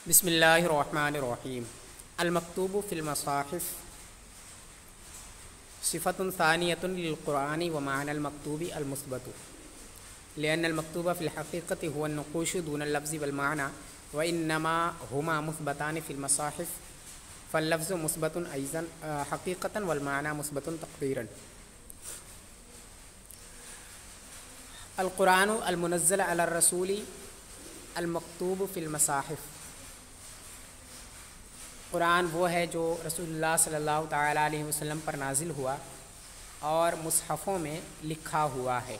بسم اللہ الرحمن الرحیم المکتوب فی المصاحف صفۃ ثانیۃ للقرآن ومعنى المکتوب المثبت لأن المکتوب فی الحقیقۃ هو النقوش دون اللفظ والمعنى وإنما هما مثبتان فی المصاحف فاللفظ مثبت أيضا حقیقة والمعنى مثبت تقدیرا۔ القرآن المنزل علی الرسول المکتوب فی المصاحف، قرآن وہ ہے جو رسول اللہ صلی اللہ تعالیٰ علیہ وسلم پر نازل ہوا اور مصحفوں میں لکھا ہوا ہے۔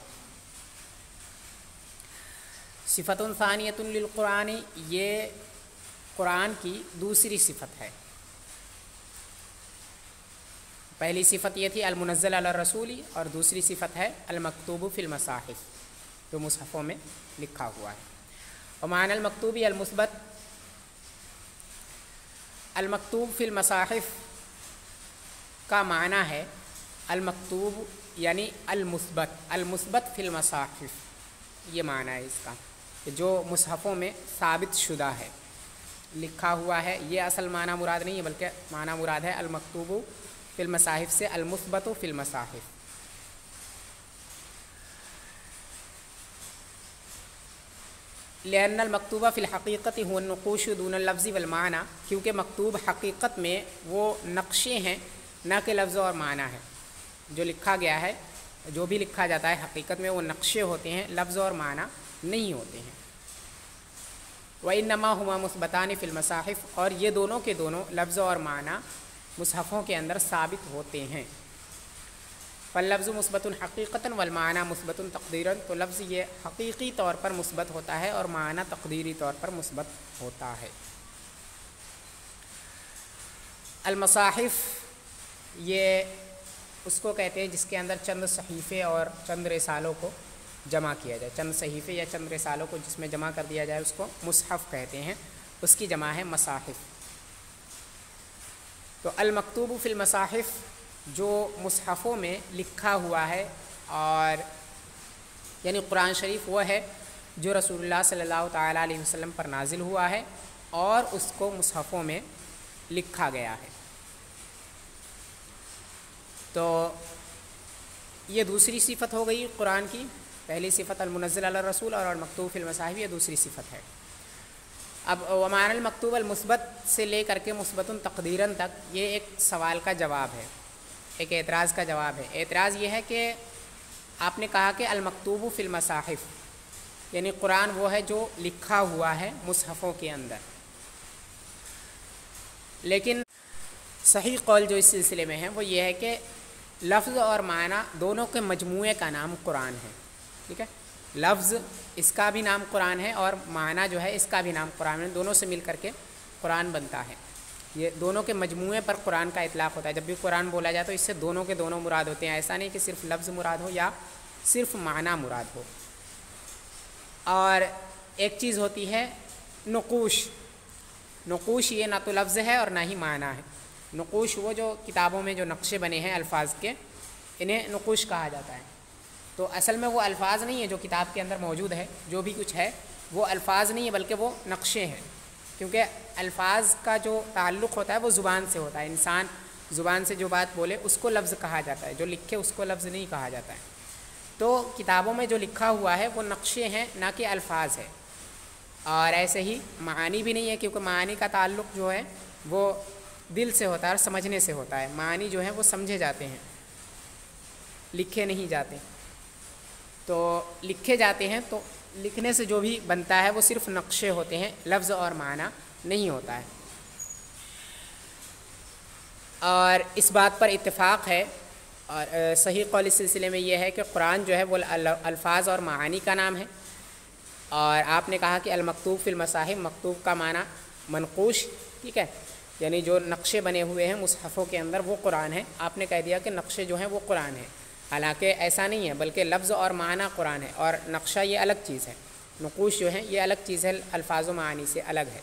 صفۃ ثانیۃ للقرآن، یہ قرآن کی دوسری صفت ہے۔ پہلی صفت یہ تھی المنزل علی الرسول، اور دوسری صفت ہے المکتوب فی المصاحف، جو مصحفوں میں لکھا ہوا ہے۔ ومعنی المکتوب المثبت، المکتوب فی المصاحف کا معنی ہے المکتوب یعنی المثبت فی المصاحف، یہ معنی ہے اس کا کہ جو مصحفوں میں ثابت شدہ ہے، لکھا ہوا ہے۔ یہ اصل معنی مراد نہیں ہے، بلکہ معنی مراد ہے المکتوب فی المصاحف سے المثبت فی المصاحف۔ لأن المکتوب فی الحقیقت هو النقوش دون اللفظ والمعنى، کیونکہ مکتوب حقیقت میں وہ نقشے ہیں نہ کہ لفظ اور معنی ہے۔ جو لکھا گیا ہے، جو بھی لکھا جاتا ہے حقیقت میں وہ نقشے ہوتے ہیں، لفظ اور معنی نہیں ہوتے ہیں۔ وإنما هما مثبتان فی المصاحف، اور یہ دونوں کے دونوں لفظ اور معنی مصحفوں کے اندر ثابت ہوتے ہیں۔ فاللفظ مثبت حقیقتاً والمعنی مثبت تقدیراً، تو لفظ یہ حقیقی طور پر مثبت ہوتا ہے اور معنی تقدیری طور پر مثبت ہوتا ہے۔ المصاحف یہ اس کو کہتے ہیں جس کے اندر چند صحیفے اور چند رسالوں کو جمع کیا جائے، چند صحیفے یا چند رسالوں کو جس میں جمع کر دیا جائے اس کو مصحف کہتے ہیں، اس کی جمع ہے مصاحف۔ تو المکتوب فی المصاحف جو مصحفوں میں لکھا ہوا ہے، اور یعنی قرآن شریف وہ ہے جو رسول اللہ صلی اللہ تعالیٰ علیہ وسلم پر نازل ہوا ہے اور اس کو مصحفوں میں لکھا گیا ہے۔ تو یہ دوسری صفت ہو گئی قرآن کی۔ پہلی صفت المنزل علی الرسول اور المکتوب فی المصاحف، یہ دوسری صفت ہے۔ اب ومعنی المکتوب المثبت سے لے کر کے مثبت تقدیراً تک یہ ایک سوال کا جواب ہے، ایک اعتراض کا جواب ہے۔ اعتراض یہ ہے کہ آپ نے کہا کہ المکتوب فی المصاحف، یعنی قرآن وہ ہے جو لکھا ہوا ہے مصحفوں کے اندر، لیکن صحیح قول جو اس سلسلے میں ہے وہ یہ ہے کہ لفظ اور معنی دونوں کے مجموعے کا نام قرآن ہے۔ ٹھیک ہے، لفظ اس کا بھی نام قرآن ہے اور معنی جو ہے اس کا بھی نام قرآن ہے، دونوں سے مل کر کے قرآن بنتا ہے۔ یہ دونوں کے مجموعے پر قرآن کا اطلاق ہوتا ہے۔ جب بھی قرآن بولا جائے تو اس سے دونوں کے دونوں مراد ہوتے ہیں، ایسا نہیں کہ صرف لفظ مراد ہو یا صرف معنی مراد ہو۔ اور ایک چیز ہوتی ہے نقوش، نقوش یہ نہ تو لفظ ہے اور نہ ہی معنی ہے۔ نقوش وہ جو کتابوں میں جو نقشے بنے ہیں الفاظ کے، انہیں نقوش کہا جاتا ہے۔ تو اصل میں وہ الفاظ نہیں ہے جو کتاب کے اندر موجود ہے، جو بھی کچھ ہے وہ الفاظ نہیں ہے بلکہ وہ نقشے ہیں، کیونکہ الفاظ کا جو تعلق ہوتا ہے وہ زبان سے ہوتا ہے۔ انسان زبان سے جو بات بولے اس کو لفظ کہا جاتا ہے، جو لکھے اس کو لفظ نہیں کہا جاتا ہے۔ تو کتابوں میں جو لکھا ہوا ہے وہ نقشے ہیں نہ کہ الفاظ ہے۔ اور ایسے ہی معانی بھی نہیں ہے، کیونکہ معانی کا تعلق جو ہے وہ دل سے ہوتا ہے اور سمجھنے سے ہوتا ہے۔ معانی جو ہیں وہ سمجھے جاتے ہیں، لکھے نہیں جاتے۔ تو لکھے جاتے ہیں تو لکھنے سے جو بھی بنتا ہے وہ صرف نقشے ہوتے ہیں، لفظ اور معنی نہیں ہوتا ہے۔ اور اس بات پر اتفاق ہے، اور صحیح قول اس سلسلے میں یہ ہے کہ قرآن جو ہے وہ الفاظ اور معانی کا نام ہے۔ اور آپ نے کہا کہ المکتوب فی المصاحف، مکتوب کا معنی منقوش، ٹھیک ہے، یعنی جو نقشے بنے ہوئے ہیں مصحفوں کے اندر وہ قرآن ہے۔ آپ نے کہہ دیا کہ نقشے جو ہیں وہ قرآن ہیں، حالانکہ ایسا نہیں ہے، بلکہ لفظ اور معنی قرآن ہے، اور نقشہ یہ الگ چیز ہے، نقوش جو ہیں یہ الگ چیز ہے، الفاظ و معانی سے الگ ہے۔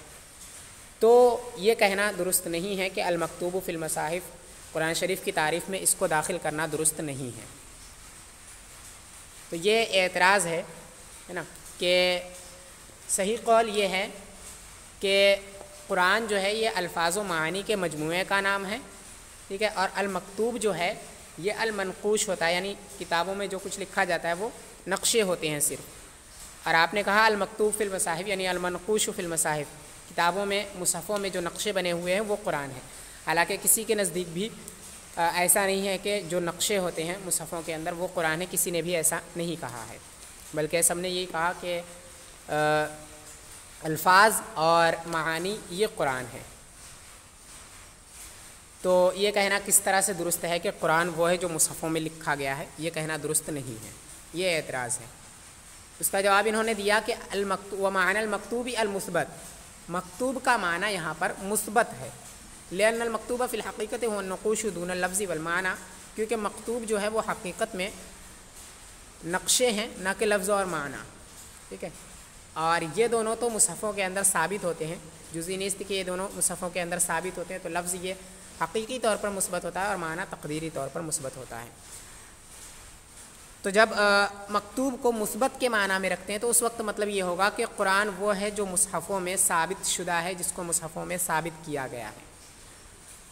تو یہ کہنا درست نہیں ہے کہ المکتوب فی المصاحف، قرآن شریف کی تعریف میں اس کو داخل کرنا درست نہیں ہے۔ تو یہ اعتراض ہے نا، کہ صحیح قول یہ ہے کہ قرآن جو ہے یہ الفاظ و معانی کے مجموعے کا نام ہے، ٹھیک ہے، اور المکتوب جو ہے یہ المنقوش ہوتا ہے، یعنی کتابوں میں جو کچھ لکھا جاتا ہے وہ نقشے ہوتے ہیں صرف. اور آپ نے کہا المکتوب فی المصاحف یعنی المنقوش فی المصاحف، کتابوں میں مصحفوں میں جو نقشے بنے ہوئے ہیں وہ قرآن ہے. حالانکہ کسی کے نزدیک بھی ایسا نہیں ہے کہ جو نقشے ہوتے ہیں مصحفوں کے اندر وہ قرآن ہے، کسی نے بھی ایسا نہیں کہا ہے، بلکہ سب نے یہی کہا کہ الفاظ اور معانی یہ قرآن ہے. تو یہ کہنا کس طرح سے درست ہے کہ قرآن وہ ہے جو مصحفوں میں لکھا گیا ہے، یہ کہنا درست نہیں ہے، یہ اعتراض ہے. اس کا جواب انہوں نے دیا کہ ومعنی المکتوب المثبت، مکتوب کا معنی یہاں پر مثبت ہے. لأن المکتوب فی الحقیقت هو النقوش دون اللفظ والمعنی، کیونکہ مکتوب جو ہے وہ حقیقت میں نقشے ہیں نہ کہ لفظ اور معنی، ٹھیک ہے. اور یہ دونوں تو مصحفوں کے اندر ثابت ہوتے ہیں، جزئی نیست کہ یہ دونوں مصحفوں کے اندر ثابت ہوتے ہیں. تو لفظ یہ حقیقی طور پر مثبت ہوتا ہے اور معنی تقدیری طور پر مثبت ہوتا ہے. تو جب مکتوب کو مثبت کے معنی میں رکھتے ہیں تو اس وقت مطلب یہ ہوگا کہ قرآن وہ ہے جو مصحفوں میں ثابت شدہ ہے، جس کو مصحفوں میں ثابت کیا گیا ہے.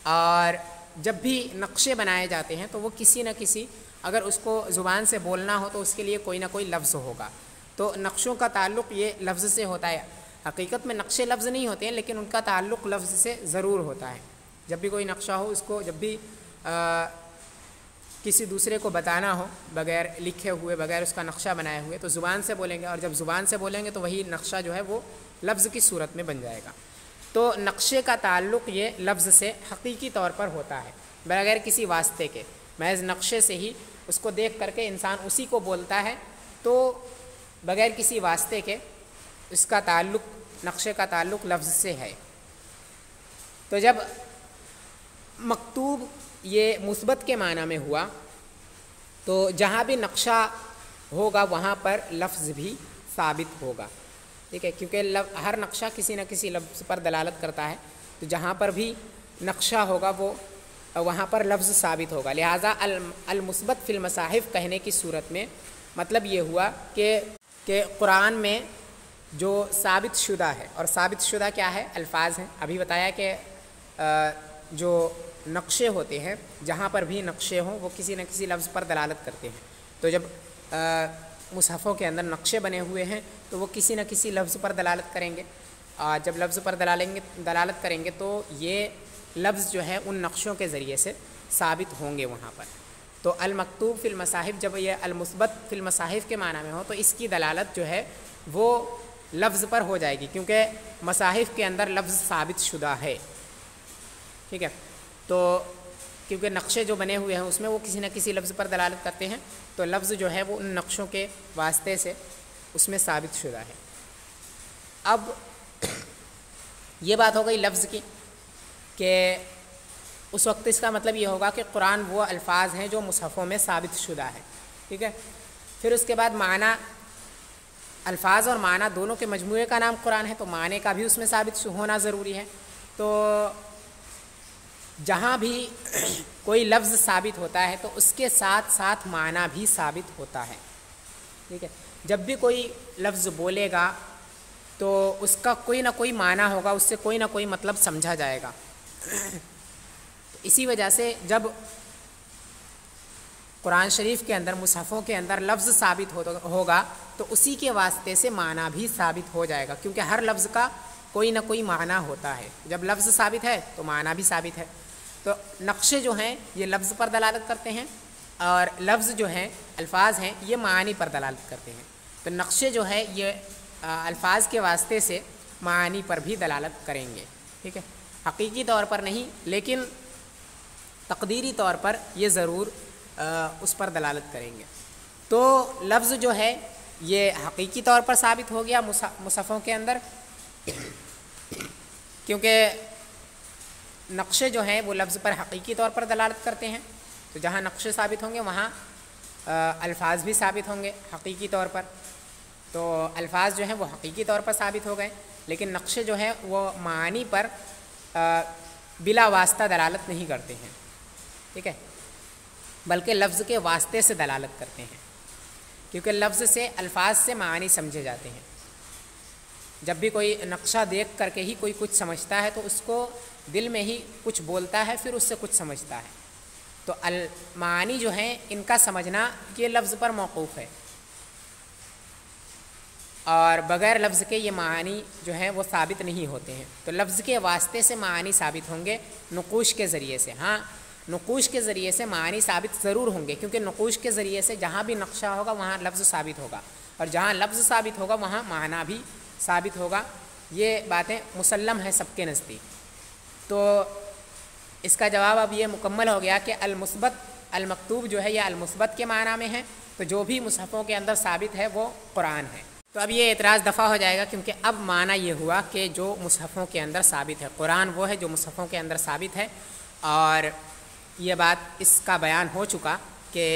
اور جب بھی نقشے بنائے جاتے ہیں تو وہ کسی نہ کسی، اگر اس کو زبان سے بولنا ہو تو اس کے لیے کوئی نہ کوئی لفظ ہوگا. تو نقشوں کا تعلق یہ لفظ سے ہوتا ہے. حقیقت میں نقشے لفظ نہیں ہوتے ہیں لیکن ان کا تعلق لفظ سے ضرور ہوتا ہے. جب بھی کوئی نقشہ ہو، اس کو جب بھی کسی دوسرے کو بتانا ہو بغیر لکھے ہوئے، بغیر اس کا نقشہ بنائے ہوئے، تو زبان سے بولیں گے، اور جب زبان سے بولیں گے تو وہی نقشہ جو ہے وہ لفظ کی صورت میں بن جائے گا. تو نقشے کا تعلق یہ لفظ سے حقیقی طور پر ہوتا ہے بغیر کسی واسطے کے. محض نقشے سے ہی اس کو دیکھ کر کے انسان اسی کو بولتا ہے، تو بغیر کسی واسطے کے اس کا تعلق، نقشے کا تعلق لفظ سے ہے. تو جب مکتوب یہ مثبت کے معنی میں ہوا تو جہاں بھی نقشہ ہوگا وہاں پر لفظ بھی ثابت ہوگا، ٹھیک ہے، کیونکہ ہر نقشہ کسی نہ کسی لفظ پر دلالت کرتا ہے. تو جہاں پر بھی نقشہ ہوگا وہ وہاں پر لفظ ثابت ہوگا. لہٰذا المثبت فی المصاحف کہنے کی صورت میں مطلب یہ ہوا کہ قرآن میں جو ثابت شدہ ہے، اور ثابت شدہ کیا ہے؟ الفاظ ہیں. ابھی بتایا کہ جو نقشے ہوتے ہیں، جہاں پر بھی نقشے ہوں وہ کسی نہ کسی لفظ پر دلالت کرتے ہیں. تو جب مصحفوں کے اندر نقشے بنے ہوئے ہیں تو وہ کسی نہ کسی لفظ پر دلالت کریں گے. جب لفظ پر دلالت کریں گے تو یہ لفظ جو ہے ان نقشوں کے ذریعے سے ثابت ہوں گے وہاں پر. تو المکتوب فی المصاحف جب یہ المثبت فی المصاحف کے معنی میں ہو تو اس کی دلالت جو ہے وہ لفظ پر ہو جائے گی، کیونکہ مصاحف کے اندر لفظ ثابت شدہ ہے، ٹھیک ہے. تو کیونکہ نقشے جو بنے ہوئے ہیں اس میں وہ کسی نہ کسی لفظ پر دلالت کرتے ہیں، تو لفظ جو ہے وہ ان نقشوں کے واسطے سے اس میں ثابت شدہ ہے. اب یہ بات ہو گئی لفظ کی کہ اس وقت اس کا مطلب یہ ہوگا کہ قرآن وہ الفاظ ہیں جو مصحفوں میں ثابت شدہ ہے، ٹھیک ہے. پھر اس کے بعد معنی، الفاظ اور معنی دونوں کے مجموعے کا نام قرآن ہے، تو معنی کا بھی اس میں ثابت ہونا ضروری ہے. تو جہاں بھی کوئی لفظ ثابت ہوتا ہے تو اس کے ساتھ ساتھ معنی بھی ثابت ہوتا ہے، ٹھیک ہے. جب بھی کوئی لفظ بولے گا تو اس کا کوئی نہ کوئی معنی ہوگا، اس سے کوئی نہ کوئی مطلب سمجھا جائے گا. اسی وجہ سے جب قرآن شریف کے اندر، مصحفوں کے اندر لفظ ثابت ہوگا تو اسی کے واسطے سے معنی بھی ثابت ہو جائے گا، کیونکہ ہر لفظ کا کوئی نہ کوئی معنی ہوتا ہے. جب لفظ ثابت ہے تو معنی بھی ثابت ہے. تو نقشے جو ہیں یہ لفظ پر دلالت کرتے ہیں، اور لفظ جو ہیں، الفاظ ہیں، یہ معانی پر دلالت کرتے ہیں. تو نقشے جو ہے یہ الفاظ کے واسطے سے معانی پر بھی دلالت کریں گے، ٹھیک ہے. حقیقی طور پر نہیں لیکن تقدیری طور پر یہ ضرور اس پر دلالت کریں گے. تو لفظ جو ہے یہ حقیقی طور پر ثابت ہو گیا مصحفوں کے اندر، کیونکہ نقشے جو ہیں وہ لفظ پر حقیقی طور پر دلالت کرتے ہیں. تو جہاں نقشے ثابت ہوں گے وہاں الفاظ بھی ثابت ہوں گے حقیقی طور پر. تو الفاظ جو ہیں وہ حقیقی طور پر ثابت ہو گئے، لیکن نقشے جو ہیں وہ معانی پر بلا واسطہ دلالت نہیں کرتے ہیں، ٹھیک ہے، بلکہ لفظ کے واسطے سے دلالت کرتے ہیں، کیونکہ لفظ سے، الفاظ سے معانی سمجھے جاتے ہیں. جب بھی کوئی نقشہ دیکھ کر کے ہی کوئی کچھ سمجھتا ہے تو اس کو دل میں ہی کچھ بولتا ہے، پھر اس سے کچھ سمجھتا ہے۔ تو المعانی جو ہیں ان کا سمجھنا یہ لفظ پر موقوف ہے، اور بغیر لفظ کے یہ معانی جو ہیں وہ ثابت نہیں ہوتے ہیں۔ تو لفظ کے واسطے سے معانی ثابت ہوں گے نقوش کے ذریعے سے۔ ہاں، نقوش کے ذریعے سے معانی ثابت ضرور ہوں گے، کیونکہ نقوش کے ذریعے سے جہاں بھی نقشہ ہوگا وہاں لفظ ثابت ہوگا، اور جہاں لفظ ثابت ہوگا وہاں معنی بھی ثابت ہوگا۔ یہ باتیں مسلم ہیں سب کے نزدیک۔ تو اس کا جواب اب یہ مکمل ہو گیا کہ المثبت المکتوب جو ہے یہ المثبت کے معنی میں ہے، تو جو بھی مصحفوں کے اندر ثابت ہے وہ قرآن ہے۔ تو اب یہ اعتراض دفع ہو جائے گا، کیونکہ اب معنی یہ ہوا کہ جو مصحفوں کے اندر ثابت ہے، قرآن وہ ہے جو مصحفوں کے اندر ثابت ہے، اور یہ بات اس کا بیان ہو چکا کہ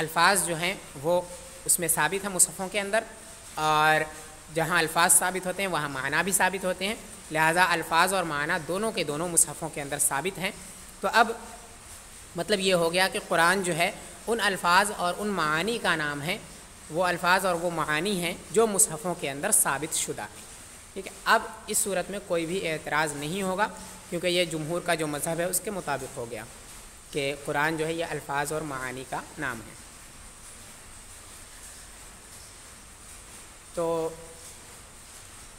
الفاظ جو ہیں وہ اس میں ثابت ہیں مصحفوں کے اندر، اور جہاں الفاظ ثابت ہوتے ہیں وہاں معنی بھی ثابت ہوتے ہیں، لہٰذا الفاظ اور معنی دونوں کے دونوں مصحفوں کے اندر ثابت ہیں۔ تو اب مطلب یہ ہو گیا کہ قرآن جو ہے ان الفاظ اور ان معانی کا نام ہے، وہ الفاظ اور وہ معانی ہیں جو مصحفوں کے اندر ثابت شدہ ہیں۔ ٹھیک ہے، اب اس صورت میں کوئی بھی اعتراض نہیں ہوگا، کیونکہ یہ جمہور کا جو مذہب ہے اس کے مطابق ہو گیا کہ قرآن جو ہے یہ الفاظ اور معانی کا نام ہے۔ تو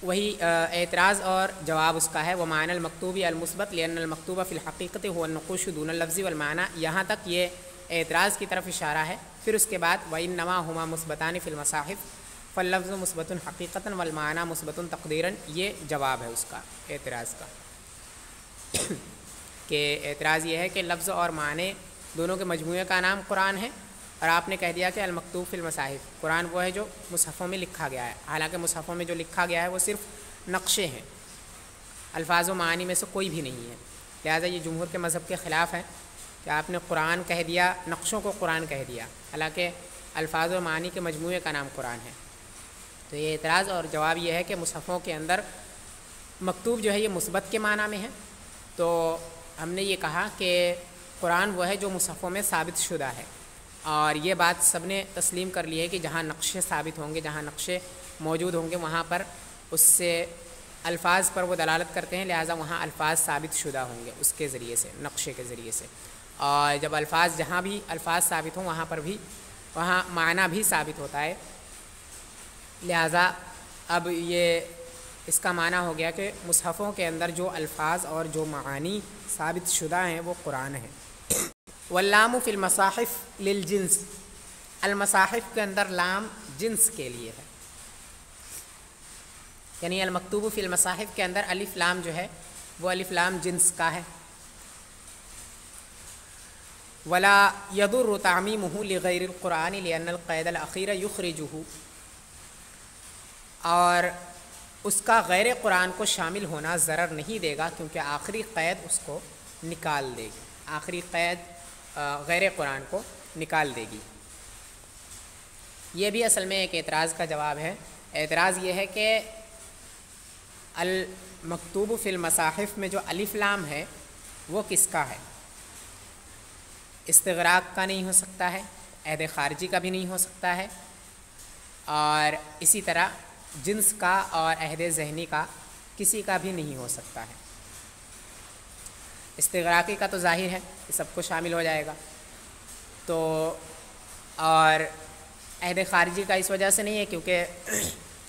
وہی اعتراض اور جواب اس کا ہے، وَمَعْنَى الْمَكْتُوبِ الْمُثْبَتِ لِأَنَّ الْمَكْتُوبَ فِي الْحَقِيقَةِ هُوَ النُّقُوشُ دُونَ اللَّفْظِ وَالْمَعْنَى، یہاں تک یہ اعتراض کی طرف اشارہ ہے۔ پھر اس کے بعد وَإِنَّمَا هُمَا مُثْبَتَانِ فِي الْمَصَاحِفِ فَاللَّفْظُ مُثْبَتٌ حَقِيقَةً وَالْمَعْنَى مُثْبَتٌ تَقْدِيرًا، یہ جواب ہے اس کا اعتراض کا کہ اعتراض یہ ہے کہ لفظ اور معنی دونوں کے مجموعے کا نام قرآن ہے، اور آپ نے کہہ دیا کہ المکتوب فی المصاحف، قرآن وہ ہے جو مصحفوں میں لکھا گیا ہے، حالانکہ مصحفوں میں جو لکھا گیا ہے وہ صرف نقشے ہیں، الفاظ و معانی میں سے کوئی بھی نہیں ہے۔ لہٰذا یہ جمہور کے مذہب کے خلاف ہے کہ آپ نے قرآن کہہ دیا، نقشوں کو قرآن کہہ دیا، حالانکہ الفاظ و معانی کے مجموعے کا نام قرآن ہے۔ تو یہ اعتراض اور جواب یہ ہے کہ مصحفوں کے اندر مکتوب جو ہے یہ مثبت کے معنی میں ہے، تو ہم نے یہ کہا کہ قرآن وہ ہے جو مصحفوں میں ثابت شدہ ہے، اور یہ بات سب نے تسلیم کر لی ہے کہ جہاں نقشے ثابت ہوں گے، جہاں نقشے موجود ہوں گے وہاں پر اس سے الفاظ پر وہ دلالت کرتے ہیں، لہٰذا وہاں الفاظ ثابت شدہ ہوں گے اس کے ذریعے سے، نقشے کے ذریعے سے۔ اور جب الفاظ جہاں بھی الفاظ ثابت ہوں وہاں پر بھی وہاں معنی بھی ثابت ہوتا ہے، لہٰذا اب یہ اس کا معنی ہو گیا کہ مصحفوں کے اندر جو الفاظ اور جو معانی ثابت شدہ ہیں وہ قرآن ہیں۔ واللام فی المصاحف للجنس، المصاحف کے اندر لام جنس کے لیے ہے، یعنی المکتوب فی المصاحف کے اندر الف لام جو ہے وہ الف لام جنس کا ہے۔ ولا يضر تعمیمہ لغیر القرآن لأن القید الأخیر یخرجہ، اور اس کا غیر قرآن کو شامل ہونا ضرر نہیں دے گا، کیونکہ آخری قید اس کو نکال دے گی، آخری قید غیر قرآن کو نکال دے گی۔ یہ بھی اصل میں ایک اعتراض کا جواب ہے۔ اعتراض یہ ہے کہ المکتوب فی المصاحف میں جو الف لام ہے وہ کس کا ہے؟ استغراق کا نہیں ہو سکتا ہے، عہد خارجی کا بھی نہیں ہو سکتا ہے، اور اسی طرح جنس کا اور عہد ذہنی کا کسی کا بھی نہیں ہو سکتا ہے۔ استغراقی کا تو ظاہر ہے کہ سب کو شامل ہو جائے گا، تو اور عہد خارجی کا اس وجہ سے نہیں ہے کیونکہ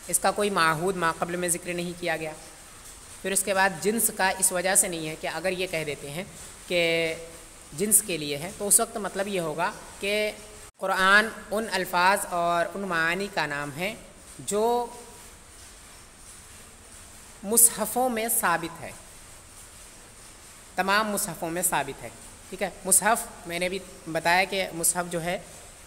اس کا کوئی معہود ماقبل میں ذکر نہیں کیا گیا۔ پھر اس کے بعد جنس کا اس وجہ سے نہیں ہے کہ اگر یہ کہہ دیتے ہیں کہ جنس کے لیے ہے تو اس وقت مطلب یہ ہوگا کہ قرآن ان الفاظ اور ان معانی کا نام ہے جو مصحفوں میں ثابت ہے، تمام مصحفوں میں ثابت ہے۔ ٹھیک ہے، مصحف میں نے بھی بتایا کہ مصحف جو ہے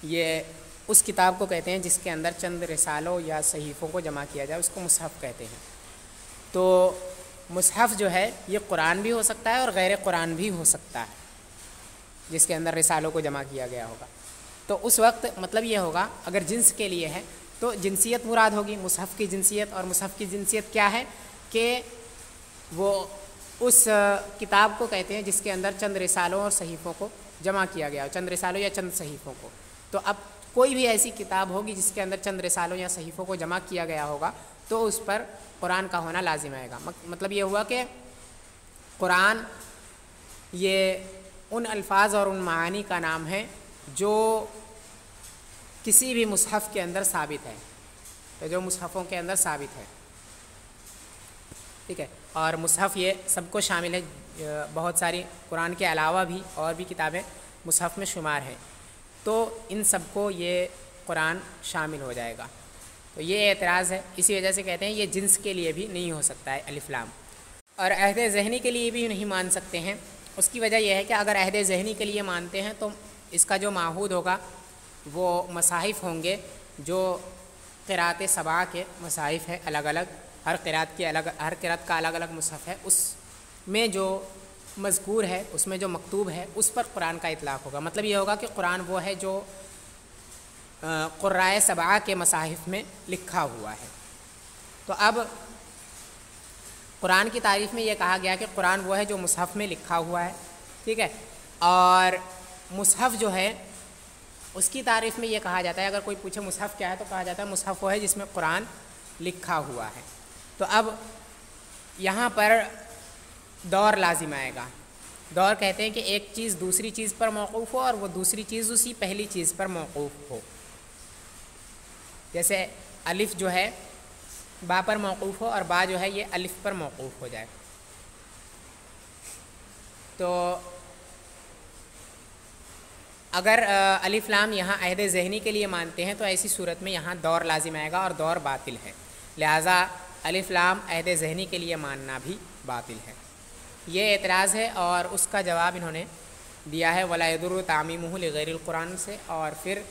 یہ اس کتاب کو کہتے ہیں جس کے اندر چند رسالوں یا صحیفوں کو جمع کیا جائے، اس کو مصحف کہتے ہیں۔ تو مصحف جو ہے یہ قرآن بھی ہو سکتا ہے اور غیر قرآن بھی ہو سکتا ہے، جس کے اندر رسالوں کو جمع کیا گیا ہوگا۔ تو اس وقت مطلب یہ ہوگا اگر جنس کے لیے ہے تو جنسیت مراد ہوگی، مصحف کی جنسیت، اور مصحف کی جنسیت کیا ہے کہ وہ اس کتاب کو کہتے ہیں جس کے اندر چند رسالوں اور صحیفوں کو جمع کیا گیا ہو، چند رسالوں یا چند صحیفوں کو۔ تو اب کوئی بھی ایسی کتاب ہوگی جس کے اندر چند رسالوں یا صحیفوں کو جمع کیا گیا ہوگا تو اس پر قرآن کا ہونا لازم آئے گا. مطلب یہ ہوا کہ قرآن یہ ان الفاظ اور ان معانی کا نام ہے جو کسی بھی مصحف کے اندر ثابت ہے، تو جو مصحفوں کے اندر ثابت ہے. ٹھیک ہے، اور مصحف یہ سب کو شامل ہے، بہت ساری قرآن کے علاوہ بھی اور بھی کتابیں مصحف میں شمار ہیں، تو ان سب کو یہ قرآن شامل ہو جائے گا. تو یہ اعتراض ہے، اسی وجہ سے کہتے ہیں یہ جنس کے لیے بھی نہیں ہو سکتا ہے الف لام، اور عہد ذہنی کے لیے بھی نہیں مان سکتے ہیں. اس کی وجہ یہ ہے کہ اگر عہد ذہنی کے لیے مانتے ہیں تو اس کا جو معہود ہوگا وہ مصاحف ہوں گے جو قرأت سبع کے مصاحف ہیں الگ الگ، ہر قرأت کا الگ الگ مصحف ہے، اس میں جو مذکور ہے، اس میں جو مکتوب ہے، اس پر قرآن کا اطلاق ہوگا. مطلب یہ ہوگا کہ قرآن وہ ہے جو قرائے سبع کے مصاحف میں لکھا ہوا ہے. تو اب قرآن کی تعریف میں یہ کہا گیا کہ قرآن وہ ہے جو مصحف میں لکھا ہوا ہے. ٹھیک ہے، اور مصحف جو ہے اس کی تعریف میں یہ کہا جاتا ہے، اگر کوئی پوچھے مصحف کیا ہے تو کہا جاتا ہے مصحف وہ ہے جس میں قرآن لکھا ہوا ہے. تو اب یہاں پر دور لازم آئے گا. دور کہتے ہیں کہ ایک چیز دوسری چیز پر موقوف ہو اور وہ دوسری چیز اسی پہلی چیز پر موقوف ہو. جیسے الف جو ہے با پر موقوف ہو اور با جو ہے یہ الف پر موقوف ہو جائے. تو اگر الف لام یہاں عہد ذہنی کے لیے مانتے ہیں تو ایسی صورت میں یہاں دور لازم آئے گا اور دور باطل ہے، لہٰذا الف لام عہد ذہنی کے لیے ماننا بھی باطل ہے. یہ اعتراض ہے اور اس کا جواب انہوں نے دیا ہے ولا يضر تعمیمہ لغیر القرآن سے، اور پھر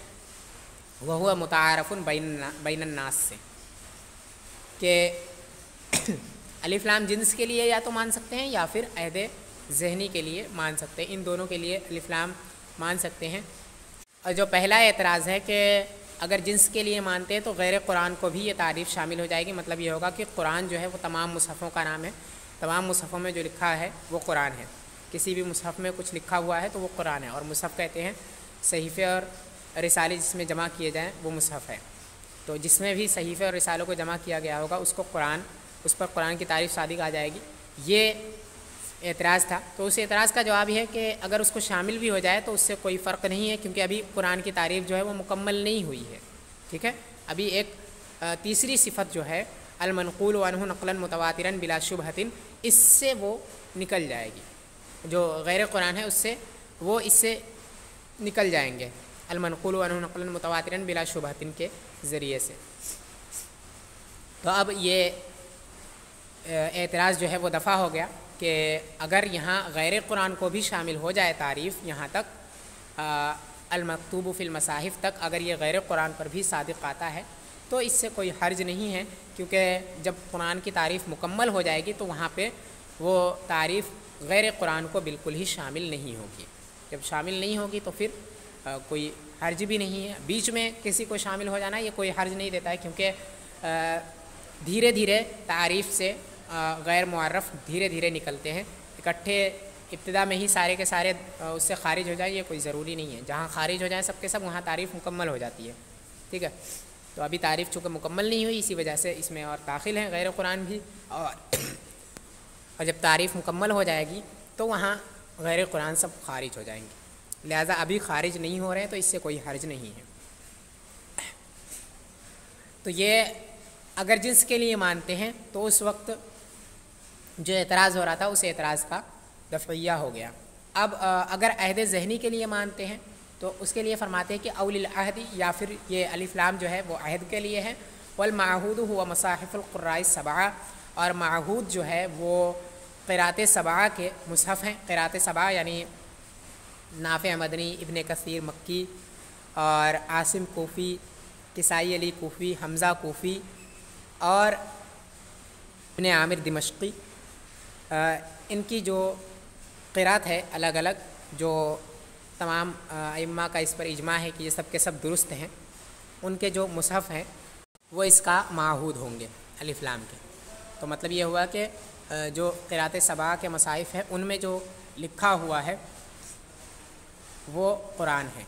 وہو متعارف بین الناس سے، کہ الف لام جنس کے لیے یا تو مان سکتے ہیں یا پھر عہد ذہنی کے لیے مان سکتے ہیں، ان دونوں کے لیے الف لام مان سکتے ہیں. اور جو پہلا اعتراض ہے کہ اگر جنس کے لیے مانتے ہیں تو غیر قرآن کو بھی یہ تعریف شامل ہو جائے گی. مطلب یہ ہوگا کہ قرآن جو ہے وہ تمام مصحفوں کا نام ہے، تمام مصحفوں میں جو لکھا ہے وہ قرآن ہے. کسی بھی مصحف میں کچھ لکھا ہوا ہے تو وہ قرآن ہے، اور مصحف کہتے ہیں صحیفے اور رسالے جس میں جمع کیے جائیں وہ مصحف ہے. تو جس میں بھی صحیفے اور رسالوں کو جمع کیا گیا ہوگا اس پر قرآن کی تعریف صادق آ جائے گی. یہ اعتراض تھا. تو اس اعتراض کا جواب یہ ہے کہ اگر اس کو شامل بھی ہو جائے تو اس سے کوئی فرق نہیں ہے، کیونکہ ابھی قرآن کی تعریف جو ہے وہ مکمل نہیں ہوئی ہے. ٹھیک ہے، ابھی ایک تیسری صفت جو ہے المنقول عنہ نقلا متواترا بلا شبہۃ، اس سے وہ نکل جائے گی. جو غیر قرآن ہے اس سے نکل جائیں گے المنقول عنہ نقلا متواترا بلا شبہۃ کے ذریعے سے. تو اب یہ اعتراض جو ہے وہ دفع ہو گیا کہ اگر یہاں غیر قرآن کو بھی شامل ہو جائے تعریف، یہاں تک المکتوب فی المصاحف تک اگر یہ غیر قرآن پر بھی صادق آتا ہے تو اس سے کوئی حرج نہیں ہے، کیونکہ جب قرآن کی تعریف مکمل ہو جائے گی تو وہاں پہ وہ تعریف غیر قرآن کو بالکل ہی شامل نہیں ہوگی. جب شامل نہیں ہوگی تو پھر کوئی حرج بھی نہیں ہے. بیچ میں کسی کو شامل ہو جانا یہ کوئی حرج نہیں دیتا ہے، کیونکہ دھیرے دھیرے تعریف سے غیر معرف دھیرے دھیرے نکلتے ہیں. اکٹھے ابتدا میں ہی سارے کے سارے اس سے خارج ہو جائیں یہ کوئی ضروری نہیں ہے. جہاں خارج ہو جائیں سب کے سب وہاں تعریف مکمل ہو جاتی ہے. ٹھیک ہے، تو ابھی تعریف چونکہ مکمل نہیں ہوئی اسی وجہ سے اس میں اور داخل ہیں غیر قرآن بھی، اور جب تعریف مکمل ہو جائے گی تو وہاں غیر قرآن سب خارج ہو جائیں گے. لہٰذا ابھی خارج نہیں ہو رہے ہیں تو اس سے کوئی حرج نہیں ہے. تو یہ اگر جنس کے لیے مانتے ہیں تو اس وقت جو اعتراض ہو رہا تھا اس اعتراض کا دفعیہ ہو گیا. اب اگر عہد ذہنی کے لیے مانتے ہیں تو اس کے لیے فرماتے ہیں کہ اول العہد، یا پھر یہ الف لام جو ہے وہ عہد کے لیے ہے. والمعہود هو مصاحف القراء السبعہ، اور معہود جو ہے وہ قرأت سبعہ کے مصحف ہیں. قرأت سبعہ یعنی نافع مدنی، ابن کثیر مکی، اور عاصم کوفی، کسائی علی کوفی، حمزہ کوفی، اور ابن عامر دمشقی. ان کی جو قرأت ہے الگ الگ، جو تمام ائمہ کا اس پر اجماع ہے کہ یہ سب کے سب درست ہیں، ان کے جو مصحف ہیں وہ اس کا معہود ہوں گے الف لام کے. تو مطلب یہ ہوا کہ جو قرأت سبعہ کے مصاحف ہیں ان میں جو لکھا ہوا ہے وہ قرآن ہے.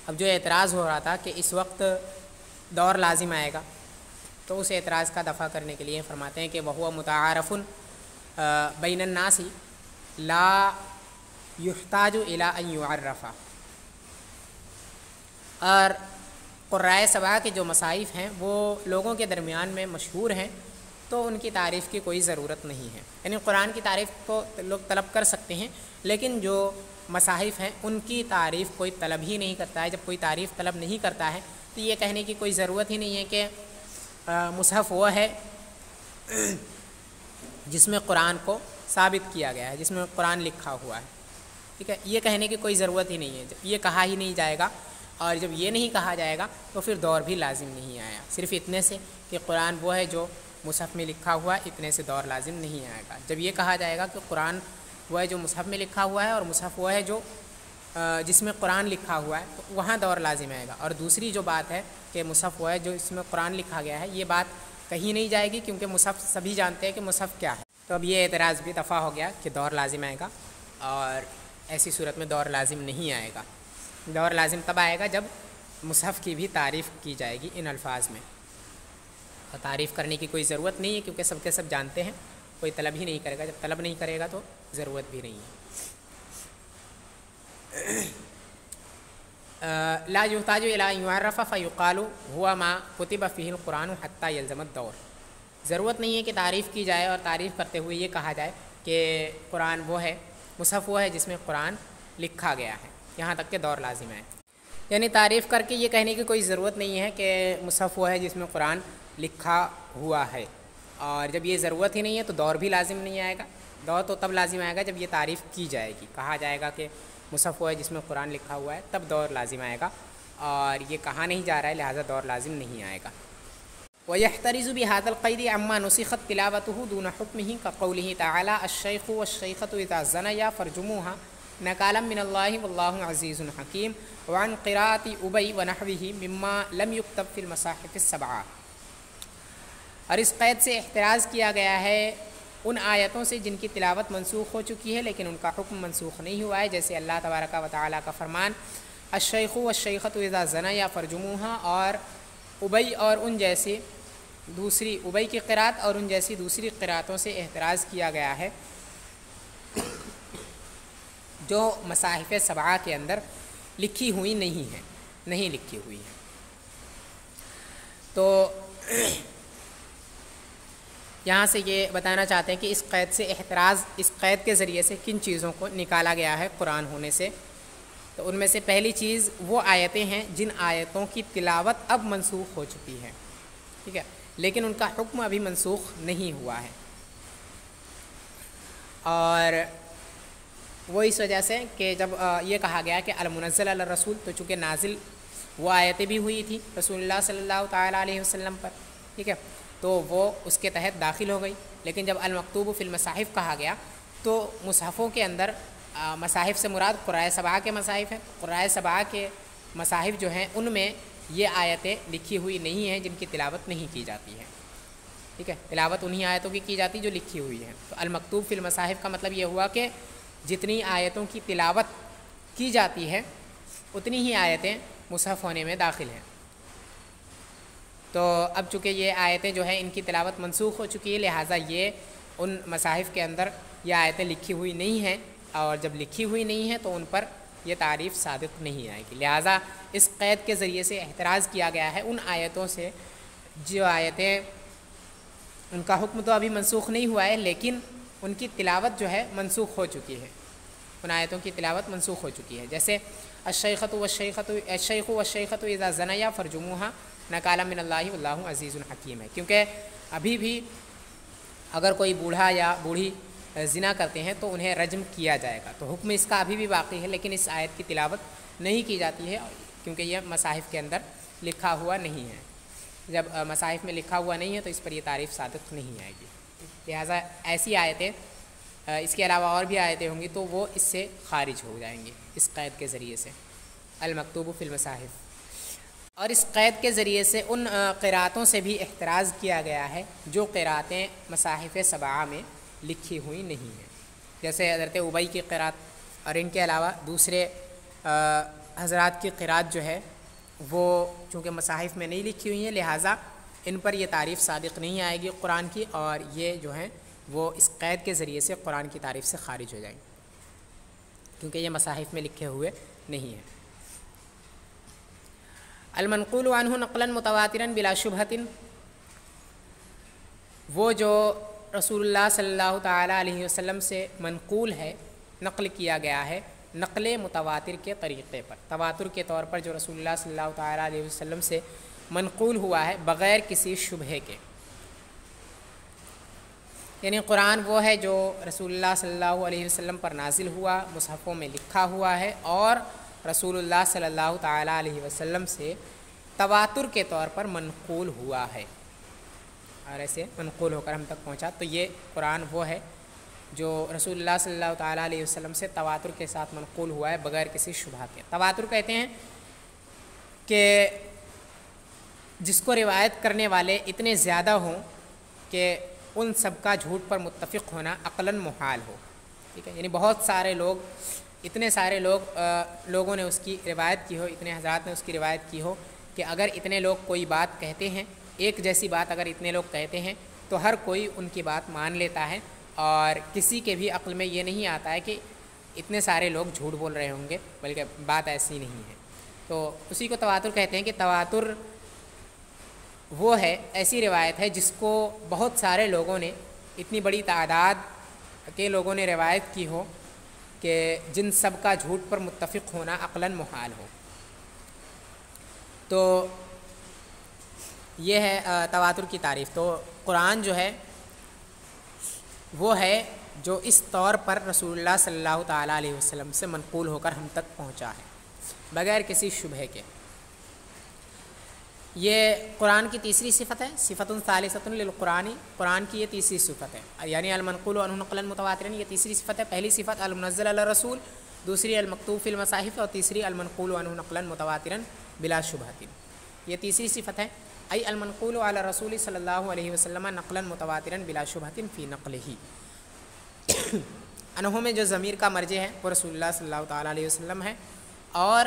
اب جو اعتراض ہو رہا تھا کہ اس وقت دور لازم آئے گا، تو تو اس اعتراض کا دفع کرنے کے لیے فرماتے ہیں کہ وہو متعارف بین الناس لا یحتاج الی ان یعرف، اور قرائے سبع کے جو مصائف ہیں وہ لوگوں کے درمیان میں مشہور ہیں، تو ان کی تعریف کی کوئی ضرورت نہیں ہے. یعنی قرآن کی تعریف کو لوگ طلب کر سکتے ہیں، لیکن جو مصاحف ہیں ان کی تعریف کوئی طلب ہی نہیں کرتا ہے. جب کوئی تعریف طلب نہیں کرتا ہے تو یہ کہنے کی کوئی ضرورت ہی نہیں ہے کہ مصحف وہ ہے جس میں قرآن کو ثابت کیا گیا ہے، جس میں قرآن لکھا ہوا ہے. ٹھیک ہے، یہ کہنے کی کوئی ضرورت ہی نہیں ہے. جب یہ کہا ہی نہیں جائے گا، اور جب یہ نہیں کہا جائے گا تو پھر دور بھی لازم نہیں آیا. صرف اتنے سے کہ قرآن وہ ہے جو مصحف میں لکھا ہوا ہے، اتنے سے دور لازم نہیں آئے گا. جب یہ کہا جائے گا کہ قرآن وہ ہے جو مصحف میں لکھا ہوا ہے اور مصحف وہ ہے جو جس میں قرآن لکھا ہوا ہے، تو وہاں دور لازم آئے گا. اور دوسری جو بات ہے کہ مصحف وہ ہے جو اس میں قرآن لکھا گیا ہے، یہ بات کہیں نہیں جائے گی، کیونکہ مصحف سبھی جانتے ہیں کہ مصحف کیا ہے. تو اب یہ اعتراض بھی دفع ہو گیا کہ دور لازم آئے گا، اور ایسی صورت میں دور لازم نہیں آئے گا. دور لازم تب آئے گا جب مصحف کی بھی تعریف کی جائے گی ان الفاظ میں. اور تعریف کرنے کی کوئی ضرورت نہیں ہے، کیونکہ سب کے سب جانتے ہیں، کوئی طلب ہی نہیں کرے گا. جب طلب نہیں کرے گا تو ضرورت بھی نہیں ہے. لا یحتاج الی ان یعرف فیقال هو ما کتب فیہ القرآن حتی یلزم الدور. ضرورت نہیں ہے کہ تعریف کی جائے اور تعریف کرتے ہوئے یہ کہا جائے کہ قرآن وہ ہے، مصحف وہ ہے جس میں قرآن لکھا گیا ہے، یہاں تک کہ دور لازم ہے. یعنی تعریف کر کے یہ کہنے کی کوئی ضرورت نہیں ہے کہ مصحف وہ ہے جس میں قرآن لکھا ہوا ہے. اور جب یہ ضرورت ہی نہیں ہے تو دور بھی لازم نہیں آئے گا. دور تو تب لازم آئے گا جب یہ تعریف کی جائے گی، کہا جائے گا کہ مصحف وہ ہے جس میں قرآن لکھا ہوا ہے، تب دور لازم آئے گا. اور یہ کہا نہیں جا رہا ہے، لہٰذا دور لازم نہیں آئے گا. وَيَحْتَرِزُ بِهَذَا الْقَيْدِ عَمَّا نُسِخَتْ تِلَاوَتُهُ دُونَ حُكْمِهِ كَقَوْلِهِ تَعَالَى الشَّيْخُ وَالشَّيْخَةُ إِذَا زَنَيَا فَارْجُمُوهُمَا نَكَالًا مِّنَ اللَّهِ وَاللَّهُ عَزِيزٌ حَكِيمٌ وعن قراءة أبي ونحوه مما لم يكتب في المصاحف السبعة. اور اس قید سے احتراز کیا گیا ہے ان آیتوں سے جن کی تلاوت منسوخ ہو چکی ہے لیکن ان کا حکم منسوخ نہیں ہوا ہے، جیسے اللہ تبارک و تعالیٰ کا فرمان الشیخ والشیخۃ اذا زنیا فرجموها، اور ابی اور ان جیسی دوسری ابی کی قرات اور ان جیسی دوسری قراتوں سے احتراز کیا گیا ہے جو مصاحف سبعہ کے اندر لکھی ہوئی نہیں لکھی ہوئی ہیں. تو یہاں سے یہ بتانا چاہتے ہیں کہ اس قید سے احتراز، اس قید کے ذریعے سے کن چیزوں کو نکالا گیا ہے قرآن ہونے سے. تو ان میں سے پہلی چیز وہ آیتیں ہیں جن آیتوں کی تلاوت اب منسوخ ہو چکی ہے، ٹھیک ہے، لیکن ان کا حکم ابھی منسوخ نہیں ہوا ہے. اور وہ اس وجہ سے کہ جب یہ کہا گیا کہ المنزل علی الرسول، تو چونکہ نازل وہ آیتیں بھی ہوئی تھی رسول اللہ صلی اللہ تعالیٰ علیہ وسلم پر، ٹھیک ہے، تو وہ اس کے تحت داخل ہو گئی. لیکن جب المکتوب فی المصاحف کہا گیا تو مصحفوں کے اندر مصاحف سے مراد قرائے سبعہ کے مصاحف ہیں. قرائے سبعہ کے مصاحف جو ہیں ان میں یہ آیتیں لکھی ہوئی نہیں ہیں جن کی تلاوت نہیں کی جاتی ہے، ٹھیک ہے، تلاوت انہی آیتوں کی جاتی جو لکھی ہوئی ہیں. تو المکتوب فی المصاحف کا مطلب یہ ہوا کہ جتنی آیتوں کی تلاوت کی جاتی ہے اتنی ہی آیتیں مصحف ہونے میں داخل ہیں. تو اب چونکہ یہ آیتیں جو ہیں ان کی تلاوت منسوخ ہو چکی ہے، لہٰذا یہ ان مصاحف کے اندر یہ آیتیں لکھی ہوئی نہیں ہیں، اور جب لکھی ہوئی نہیں ہیں تو ان پر یہ تعریف صادق نہیں آئے گی. لہٰذا اس قید کے ذریعے سے احتراز کیا گیا ہے ان آیتوں سے جو آیتیں ان کا حکم تو ابھی منسوخ نہیں ہوا ہے لیکن ان کی تلاوت جو ہے منسوخ ہو چکی ہے، ان آیتوں کی تلاوت منسوخ ہو چکی ہے. جیسے الشیخۃ والشیخۃ اذا زنیا فرجموها نکالا من اللہ واللہ عزیز حکیم ہے، کیونکہ ابھی بھی اگر کوئی بوڑھا یا بوڑھی زنا کرتے ہیں تو انہیں رجم کیا جائے گا. تو حکم اس کا ابھی بھی باقی ہے، لیکن اس آیت کی تلاوت نہیں کی جاتی ہے کیونکہ یہ مصاحف کے اندر لکھا ہوا نہیں ہے. جب مصاحف میں لکھا ہوا نہیں ہے تو اس پر یہ تعریف صادق نہیں آئے گی. لہٰذا ایسی آیتیں، اس کے علاوہ اور بھی آیتیں ہوں گی تو وہ اس سے خارج ہو جائیں گی اس قید کے ذریعے سے، المکتوب فی المصاحف. اور اس قید کے ذریعے سے ان قراتوں سے بھی احتراز کیا گیا ہے جو قراتیں مصاحف سبعہ میں لکھی ہوئی نہیں ہیں، جیسے حضرت ابی کی قرات اور ان کے علاوہ دوسرے حضرات کی قرات جو ہے وہ چونکہ مصاحف میں نہیں لکھی ہوئی ہیں، لہٰذا ان پر یہ تعریف صادق نہیں آئے گی قرآن کی، اور یہ جو ہیں وہ اس قید کے ذریعے سے قرآن کی تعریف سے خارج ہو جائیں گے، کیونکہ یہ مصاحف میں لکھے ہوئے نہیں ہیں۔ المنقول عنہ نقلا متواترا بلا شبہۃ، وہ جو رسول اللہ صلی اللہ تعالیٰ علیہ وسلم سے منقول ہے، نقل کیا گیا ہے نقل متواتر کے طریقے پر، تواتر کے طور پر جو رسول اللہ صلی اللہ تعالیٰ علیہ وسلم سے منقول ہوا ہے بغیر کسی شبہے کے، یعنی قرآن وہ ہے جو رسول اللہ صلی اللہ علیہ وسلم پر نازل ہوا، مصحفوں میں لکھا ہوا ہے، اور رسول اللہ صلی اللہ تعالیٰ علیہ وسلم سے تواتر کے طور پر منقول ہوا ہے، اور ایسے منقول ہو کر ہم تک پہنچا۔ تو یہ قرآن وہ ہے جو رسول اللہ صلی اللہ تعالیٰ علیہ وسلم سے تواتر کے ساتھ منقول ہوا ہے بغیر کسی شبہہ کے۔ تواتر کہتے ہیں کہ جس کو روایت کرنے والے اتنے زیادہ ہوں کہ ان سب کا جھوٹ پر متفق ہونا عقلاً محال ہو، ٹھیک ہے، یعنی بہت سارے لوگ، اتنے سارے لوگوں نے اس کی روایت کی ہو، اتنے حضرات نے اس کی روایت کی ہو کہ اگر اتنے لوگ کوئی بات کہتے ہیں، ایک جیسی بات اگر اتنے لوگ کہتے ہیں تو ہر کوئی ان کی بات مان لیتا ہے، اور کسی کے بھی عقل میں یہ نہیں آتا ہے کہ اتنے سارے لوگ جھوٹ بول رہے ہوں گے، بلکہ بات ایسی نہیں ہے۔ تو اسی کو تواتر کہتے ہیں کہ تواتر وہ ہے، ایسی روایت ہے جس کو بہت سارے لوگوں نے، اتنی بڑی تعداد کے لوگوں نے روایت کی ہو کہ جن سب کا جھوٹ پر متفق ہونا عقلاً محال ہو۔ تو یہ ہے تواتر کی تعریف۔ تو قرآن جو ہے وہ ہے جو اس طور پر رسول اللہ صلی اللہ تعالیٰ علیہ وسلم سے منقول ہو کر ہم تک پہنچا ہے بغیر کسی شبہے کے۔ یہ قرآن کی تیسری صفت ہے، صفت ثالثۃ للقرآن، قرآن کی یہ تیسری صفت ہے، یعنی المنقول عنہ نقلا متواترا، یہ تیسری صفت ہے۔ پہلی صفت المنزل علی الرسول، دوسری المکتوب فی المصاحف، اور تیسری المنقول عنہ نقلا متواترا بلا شبہۃ، یہ تیسری صفت ہے۔ ای المنقول علی الرسول صلی اللہ علیہ وسلم نقلا متواترا بلا شبہۃ فی نقلہ، انہوں میں جو ضمیر کا مرجع ہے وہ رسول اللہ صلی اللہ تعالیٰ علیہ وسلم ہے، اور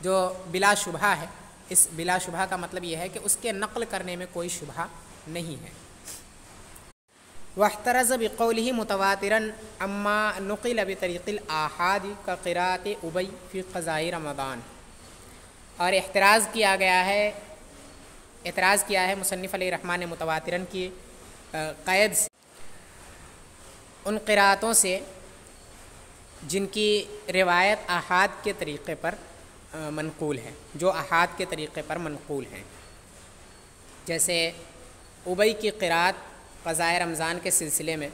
جو بلا شبہ ہے، اس بلا شبہ کا مطلب یہ ہے کہ اس کے نقل کرنے میں کوئی شبہ نہیں ہے۔ واحترز بقولہ متواترا اما نقل بطریق الآحاد کقراءۃ ابی فی قضاء رمضان، اور اعتراض کیا ہے مصنف علیہ الرحمٰن نے متواترن کی قید سے، ان قراءتوں سے جن کی روایت آحاد کے طریقے پر منقول ہے، جو آحاد کے طریقے پر منقول ہیں، جیسے ابی کی قراءت قضاء رمضان کے سلسلے میں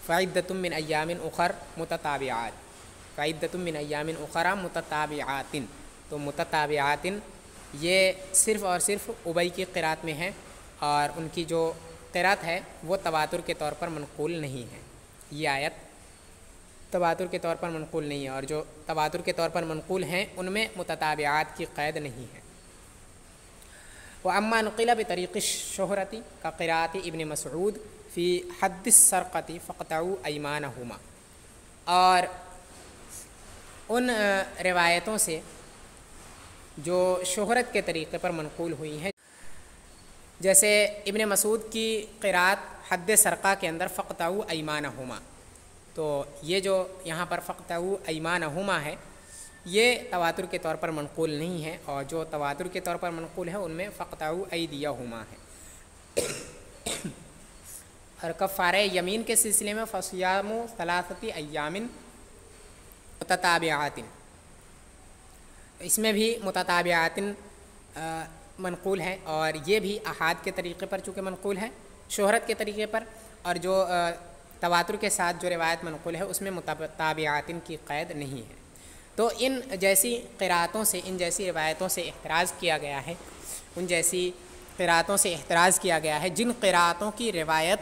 فعدۃ من ایام اخر متتابعات، فعدۃ من ایام اخر متتابعات، تو متتابعات یہ صرف اور صرف ابی کی قراءت میں ہے، اور ان کی جو قراءت ہے وہ تواتر کے طور پر منقول نہیں ہے، یہ آیت تواتر کے طور پر منقول نہیں ہے، اور جو تواتر کے طور پر منقول ہیں ان میں متتابعات کی قید نہیں ہے۔ وَأَمَّا نُقِلَ بِطَرِيقِ الشُّهْرَةِ كَقِرَاءَةِ ابن مسعود فی حد السرقة فَقْطَعُوا أَيْمَانَهُمَا، اور ان روایتوں سے جو شہرت کے طریقے پر منقول ہوئی ہیں، جیسے ابن مسعود کی قراءت حد سرقہ کے اندر فَقْطَعُوا أَيْمَانَهُمَا، تو یہ جو یہاں پر فَقْطَعُوا أَيْمَانَهُمَا ہے یہ تواتر کے طور پر منقول نہیں ہے، اور جو تواتر کے طور پر منقول ہے ان میں فَقْطَعُوا أَيْدِيَهُمَا ہے۔ اور کفارہ یمین کے سلسلے میں فصیام 3 ایام متتابعات، اس میں بھی متتابعات منقول ہے، اور یہ بھی احاد کے طریقے پر چونکہ منقول ہے شہرت کے طریقے پر، اور جو تواتر کے ساتھ جو روایت منقول ہے اس میں متتابعات کی قید نہیں ہے۔ تو ان جیسی قراءتوں سے، ان جیسی روایتوں سے احتراز کیا گیا ہے، ان جیسی قراءتوں سے احتراز کیا گیا ہے جن قراءتوں کی روایت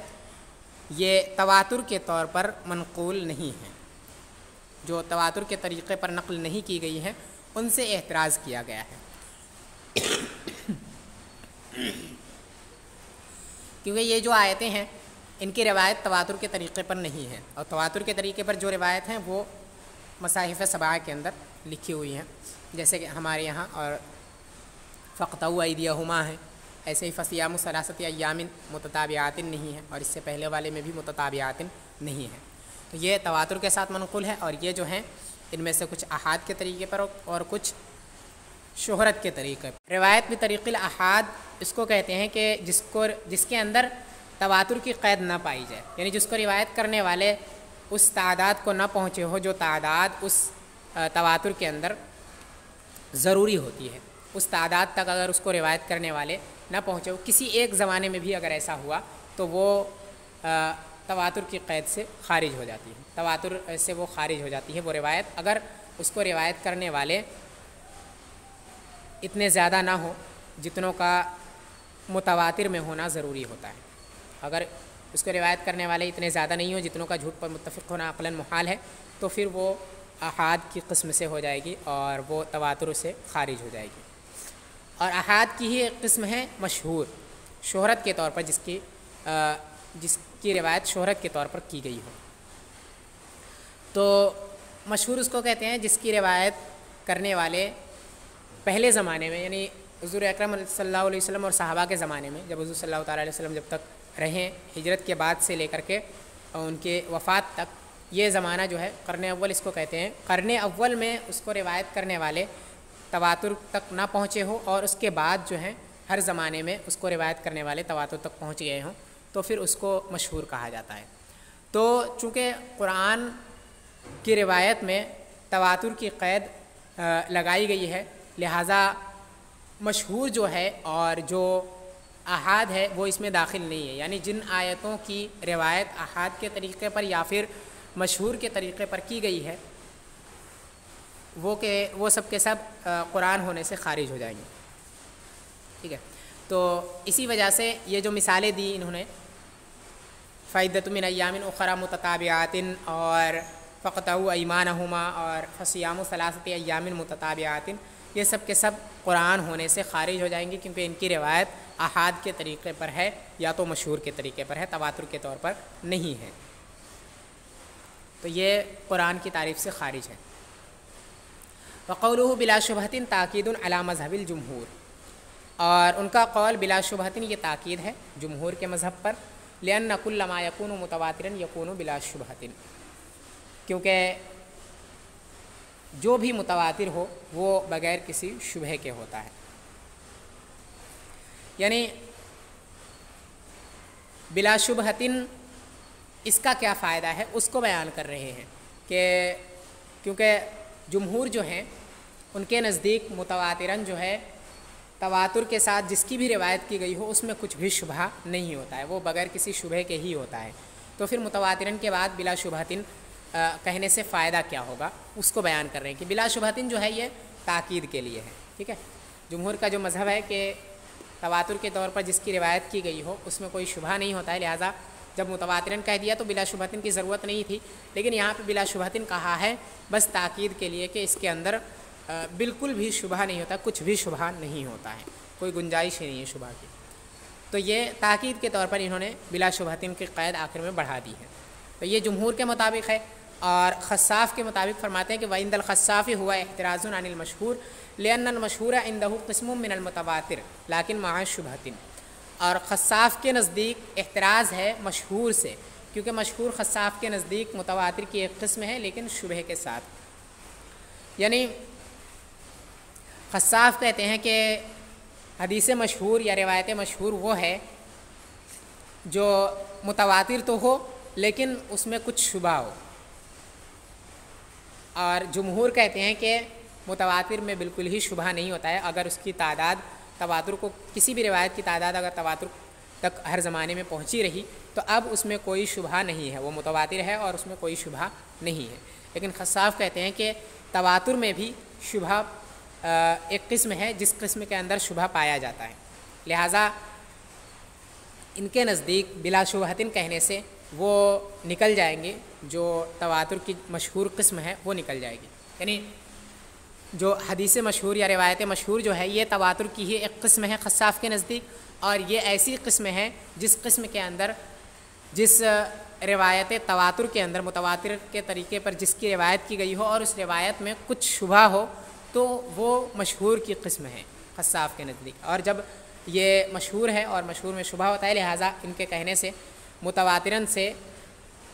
یہ تواتر کے طور پر منقول نہیں ہے، جو تواتر کے طریقے پر نقل نہیں کی گئی ہیں، ان سے احتراز کیا گیا ہے، کیونکہ یہ جو آیتیں ہیں ان کی روایت تواتر کے طریقے پر نہیں ہے، اور تواتر کے طریقے پر جو روایت ہیں وہ مصاحف 7 کے اندر لکھی ہوئی ہیں، جیسے کہ ہمارے یہاں اور فقطعوا ایدیہما ہے، ایسے ہی فصیام ثلاثۃ ایام متتابعات نہیں ہے، اور اس سے پہلے والے میں بھی متتابعات نہیں ہے۔ تو یہ تواتر کے ساتھ منقول ہے، اور یہ جو ہیں ان میں سے کچھ احاد کے طریقے پر اور کچھ شہرت کے طریقے پر۔ روایت بطریق الاحاد اس کو کہتے ہیں کہ جس کے اندر تواتر کی قید نہ پائی جائے، یعنی جس کو روایت کرنے والے اس تعداد کو نہ پہنچے ہو جو تعداد اس تواتر کے اندر ضروری ہوتی ہے، اس تعداد تک اگر اس کو روایت کرنے والے نہ پہنچے ہو، کسی ایک زمانے میں بھی اگر ایسا ہوا تو وہ تواتر کی قید سے خارج ہو جاتی ہے، تواتر سے وہ خارج ہو جاتی ہے وہ روایت، اگر اس کو روایت کرنے والے اتنے زیادہ نہ ہو جتنوں کا متواتر میں ہونا ضروری ہوتا ہے۔ اگر اس کو روایت کرنے والے اتنے زیادہ نہیں ہو جتنوں کا جھوٹ پر متفق ہونا عقلاً محال ہے، تو پھر وہ احاد کی قسم سے ہو جائے گی اور وہ تواتر سے خارج ہو جائے گی۔ اور احاد کی ہی ایک قسم ہے مشہور، شہرت کے طور پر جس کی روایت شہرت کے طور پر کی گئی ہو۔ تو مشہور اس کو کہتے ہیں جس کی روایت کرنے والے پہلے زمانے میں، یعنی حضور اکرم صلی اللہ علیہ وسلم اور صحابہ کے زمانے میں، جب حضور صلی اللہ تعالیٰ علیہ وسلم جب تک رہیں، ہجرت کے بعد سے لے کر کے ان کے وفات تک، یہ زمانہ جو ہے قرن اول اس کو کہتے ہیں۔ قرن اول میں اس کو روایت کرنے والے تواتر تک نہ پہنچے ہو، اور اس کے بعد جو ہے ہر زمانے میں اس کو روایت کرنے والے تواتر تک پہنچ گئے ہوں، تو پھر اس کو مشہور کہا جاتا ہے۔ تو چونکہ قرآن کی روایت میں تواتر کی قید لگائی گئی ہے، لہٰذا مشہور جو ہے اور جو احاد ہے وہ اس میں داخل نہیں ہے، یعنی جن آیتوں کی روایت احاد کے طریقے پر یا پھر مشہور کے طریقے پر کی گئی ہے وہ سب کے سب قرآن ہونے سے خارج ہو جائیں گے، ٹھیک ہے۔ تو اسی وجہ سے یہ جو مثالیں دی انہوں نے، فعدۃ من ایام اخری متتابعات اور فقطعوا ایمانہما اور فصیام ثلاثۃ ایام متتابعات، یہ سب کے سب قرآن ہونے سے خارج ہو جائیں گے، کیونکہ ان کی روایت احاد کے طریقے پر ہے یا تو مشہور کے طریقے پر ہے، تواتر کے طور پر نہیں ہے، تو یہ قرآن کی تعریف سے خارج ہے۔ وقولہ بلا شبہۃ تاکید علی مذہب الجمہور، اور ان کا قول بلا شبہۃ یہ تاکید ہے جمہور کے مذہب پر، لأن کل ما یکون متواترا یکون بلا شبہۃ، کیونکہ جو بھی متواتر ہو وہ بغیر کسی شبہ کے ہوتا ہے۔ یعنی بلا شبہۃ اس کا کیا فائدہ ہے اس کو بیان کر رہے ہیں کہ کیونکہ جمہور جو ہیں ان کے نزدیک متواتراً جو ہے تواتر کے ساتھ جس کی بھی روایت کی گئی ہو اس میں کچھ بھی شبہ نہیں ہوتا ہے، وہ بغیر کسی شبہ کے ہی ہوتا ہے۔ تو پھر متواتراً کے بعد بلا شبہۃ کہنے سے فائدہ کیا ہوگا اس کو بیان کر رہے ہیں کہ بلا شبہۃ جو ہے یہ تاکید کے لیے ہے، ٹھیک ہے۔ جمہور کا جو مذہب ہے کہ تواتر کے طور پر جس کی روایت کی گئی ہو اس میں کوئی شبہ نہیں ہوتا ہے، لہٰذا جب متواتراً کہہ دیا تو بلا شبہۃ کی ضرورت نہیں تھی، لیکن یہاں پہ بلا شبہۃ کہا ہے بس تاکید کے لیے کہ اس کے اندر بالکل بھی شبہ نہیں ہوتا، کچھ بھی شبہ نہیں ہوتا ہے، کوئی گنجائش ہی نہیں ہے شبہ کی۔ تو یہ تاکید کے طور پر انہوں نے بلا شبہۃ کی قید آخر میں بڑھا دی ہے، تو یہ جمہور کے مطابق ہے۔ اور خصاف کے مطابق فرماتے ہیں کہ وَعِنْدَ الْخَصَّافِ هُوَ احتراز عن المشہور لأن المشہور عنده قسم من المتواتر لیکن مع شبہۃ، اور خصاف کے نزدیک احتراز ہے مشہور سے، کیونکہ مشہور خصاف کے نزدیک متواتر کی ایک قسم ہے لیکن شبہ کے ساتھ۔ یعنی خصاف کہتے ہیں کہ حدیث مشہور یا روایت مشہور وہ ہے جو متواتر تو ہو لیکن اس میں کچھ شبہ ہو، اور جمہور کہتے ہیں کہ متواتر میں بالکل ہی شبہ نہیں ہوتا ہے، اگر اس کی تعداد تواتر کو کسی بھی روایت کی تعداد اگر تواتر تک ہر زمانے میں پہنچی رہی تو اب اس میں کوئی شبہ نہیں ہے، وہ متواتر ہے اور اس میں کوئی شبہ نہیں ہے۔ لیکن خصاف کہتے ہیں کہ تواتر میں بھی شبہ ایک قسم ہے جس قسم کے اندر شبہ پایا جاتا ہے، لہٰذا ان کے نزدیک بلا شبہۃ کہنے سے وہ نکل جائیں گے، جو تواتر کی مشہور قسم ہے وہ نکل جائے گی۔ یعنی جو حدیث مشہور یا روایت مشہور جو ہے یہ تواتر کی ہی ایک قسم ہے خصاف کے نزدیک، اور یہ ایسی قسم ہے جس قسم کے اندر جس روایت تواتر کے اندر متواتر کے طریقے پر جس کی روایت کی گئی ہو اور اس روایت میں کچھ شبہ ہو تو وہ مشہور کی قسم ہے، خصاف کے نزدیک، اور جب یہ مشہور ہے اور مشہور میں شبہ ہوتا ہے، لہٰذا ان کے کہنے سے متواتراً سے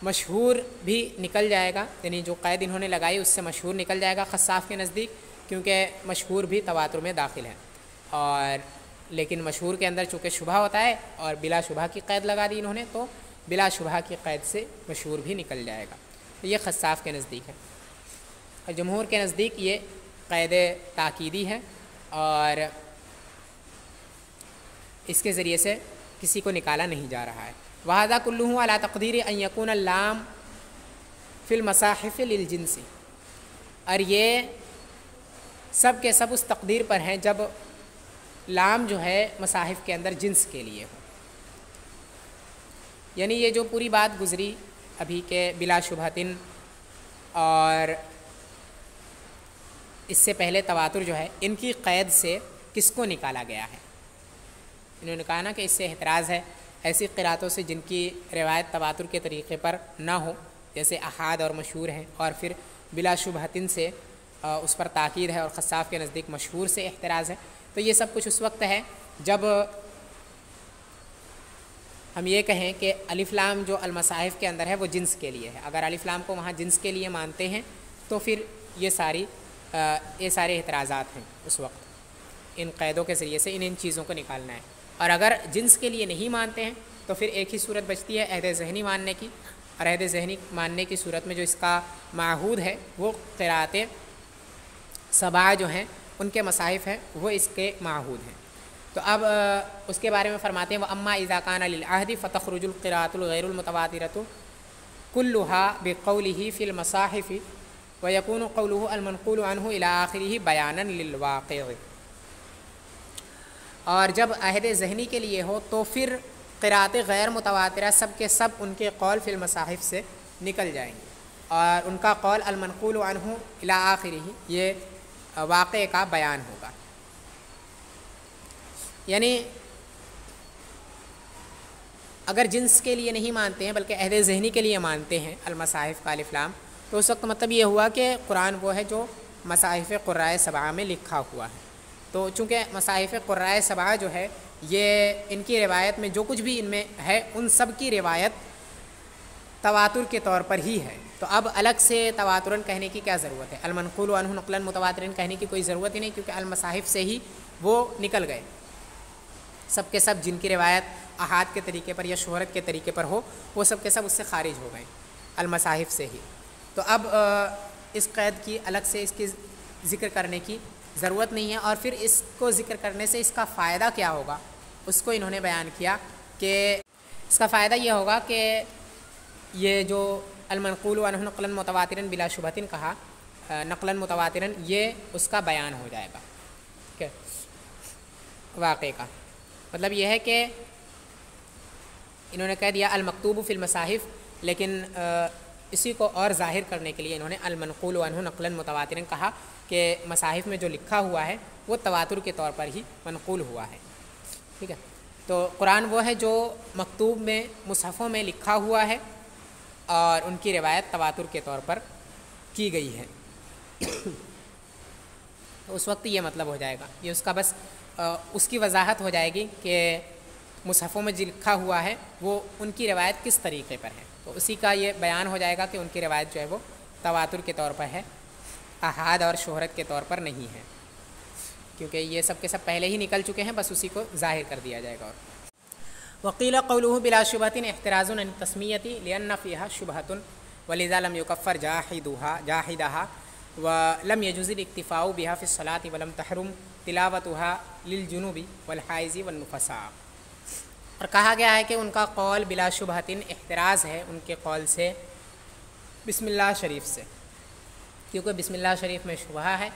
مشہور بھی نکل جائے گا، یعنی جو قید انہوں نے لگائی اس سے مشہور نکل جائے گا خصاف کے نزدیک، کیونکہ مشہور بھی تواتر میں داخل ہے، اور لیکن مشہور کے اندر چونکہ شبہ ہوتا ہے اور بلا شبہ کی قید لگا دی انہوں نے، تو بلا شبہ کی قید سے مشہور بھی نکل جائے گا. تو یہ خصاف کے نزدیک ہے، اور جمہور کے نزدیک یہ قید تاکیدی ہے اور اس کے ذریعے سے کسی کو نکالا نہیں جا رہا ہے. وَهَذَا كُلُّهُ عَلَى تَقْدِيرِ أَن يَكُونَ اللَّامُ فِي الْمَصَاحِفِ لِلْجِنْسِ، اور یہ سب کے سب اس تقدیر پر ہیں جب لام جو ہے مصاحف کے اندر جنس کے لیے ہو. یعنی یہ جو پوری بات گزری ابھی کے بلا شبہتن، اور اس سے پہلے تواتر جو ہے، ان کی قید سے کس کو نکالا گیا ہے؟ انہوں نے کہا نا کہ اس سے احتراز ہے ایسی قراتوں سے جن کی روایت تواتر کے طریقے پر نہ ہو، جیسے احاد اور مشہور ہیں، اور پھر بلا شبہتن سے اس پر تاکید ہے، اور خصاف کے نزدیک مشہور سے احتراز ہے. تو یہ سب کچھ اس وقت ہے جب ہم یہ کہیں کہ الف لام جو المصاحف کے اندر ہے وہ جنس کے لیے ہے. اگر الف لام کو وہاں جنس کے لیے مانتے ہیں تو پھر یہ سارے اعتراضات ہیں اس وقت، ان قیدوں کے ذریعے سے ان چیزوں کو نکالنا ہے. اور اگر جنس کے لیے نہیں مانتے ہیں تو پھر ایک ہی صورت بچتی ہے عہد ذہنی ماننے کی، اور عہد ذہنی ماننے کی صورت میں جو اس کا معہود ہے وہ قرات سبع جو ہیں ان کے مصاحف ہیں، وہ اس کے معہود ہیں. تو اب اس کے بارے میں فرماتے ہیں وَأَمَّا إِذَا كَانَ لِلْعَهْدِ فَتَخْرُجُ الْقِرَاءَةُ الْغَيْرُ الْمُتَوَاتِرَةُ كُلُّهَا بِقَوْلِهِ فِي الْمَصَاحِفِ وَيَكُونُ قَوْلُهُ الْمَنْقُولُ عَنْهُ إِلَى آخِرِهِ بَيَانًا لِلْوَاقِعِ. اور جب عہد ذہنی کے لیے ہو تو پھر قرات غیر متواترہ سب کے سب ان کے قول فی المصاحف سے نکل جائیں گے، اور ان کا قول المنقول عنہ الی آخرہ یہ واقعے کا بیان ہوگا. یعنی اگر جنس کے لیے نہیں مانتے ہیں بلکہ عہد ذہنی کے لیے مانتے ہیں المصاحف کا الف لام، تو اس وقت مطلب یہ ہوا کہ قرآن وہ ہے جو مصاحف قرائے سبعہ میں لکھا ہوا ہے. تو چونکہ مصاحف قرائے سبعہ جو ہے یہ ان کی روایت میں جو کچھ بھی ان میں ہے ان سب کی روایت تواتر کے طور پر ہی ہے، تو اب الگ سے تواتراً کہنے کی کیا ضرورت ہے؟ المنقول عنہ نقلاً متواتراً کہنے کی کوئی ضرورت ہی نہیں، کیونکہ المصاحف سے ہی وہ نکل گئے سب کے سب، جن کی روایت احاد کے طریقے پر یا شہرت کے طریقے پر ہو وہ سب کے سب اس سے خارج ہو گئے المصاحف سے ہی. تو اب اس قید کی الگ سے اس کی ذکر کرنے کی ضرورت نہیں ہے. اور پھر اس کو ذکر کرنے سے اس کا فائدہ کیا ہوگا اس کو انہوں نے بیان کیا کہ اس کا فائدہ یہ ہوگا کہ یہ جو المنقول عنہ نقلاً متواتراً بلا شبہتن کہا، نقلاً متواتراً، یہ اس کا بیان ہو جائے گا. ٹھیک ہے، واقعے کا مطلب یہ ہے کہ انہوں نے کہہ دیا المکتوب فی المصاحف، لیکن اسی کو اور ظاہر کرنے کے لیے انہوں نے المنقول عنہ نقلاً متواتراً کہا کہ مصاحف میں جو لکھا ہوا ہے وہ تواتر کے طور پر ہی منقول ہوا ہے. ٹھیک ہے، تو قرآن وہ ہے جو مکتوب میں مصحفوں میں لکھا ہوا ہے اور ان کی روایت تواتر کے طور پر کی گئی ہے. تو اس وقت یہ مطلب ہو جائے گا، یہ اس کا بس اس کی وضاحت ہو جائے گی کہ مصحفوں میں جو لکھا ہوا ہے وہ ان کی روایت کس طریقے پر ہے. تو اسی کا یہ بیان ہو جائے گا کہ ان کی روایت جو ہے وہ تواتر کے طور پر ہے، احاد اور شہرت کے طور پر نہیں ہے، کیونکہ یہ سب کے سب پہلے ہی نکل چکے ہیں، بس اسی کو ظاہر کر دیا جائے گا. اور وقیل قوله بلا شبہۃ احتراز عن التسمیۃ لأن فیہا شبہۃ ولذا لم یکفر جاحدہا ولم یجوز الاکتفاء بها فی الصلاۃ ولم تحرم تلاوتها للجنوب والحائض والنفساء. اور کہا گیا ہے کہ ان کا قول بلا شبہۃ احتراز ہے ان کے قول سے بسم اللہ شریف سے، کیونکہ بسم اللہ شریف میں شبہ ہے،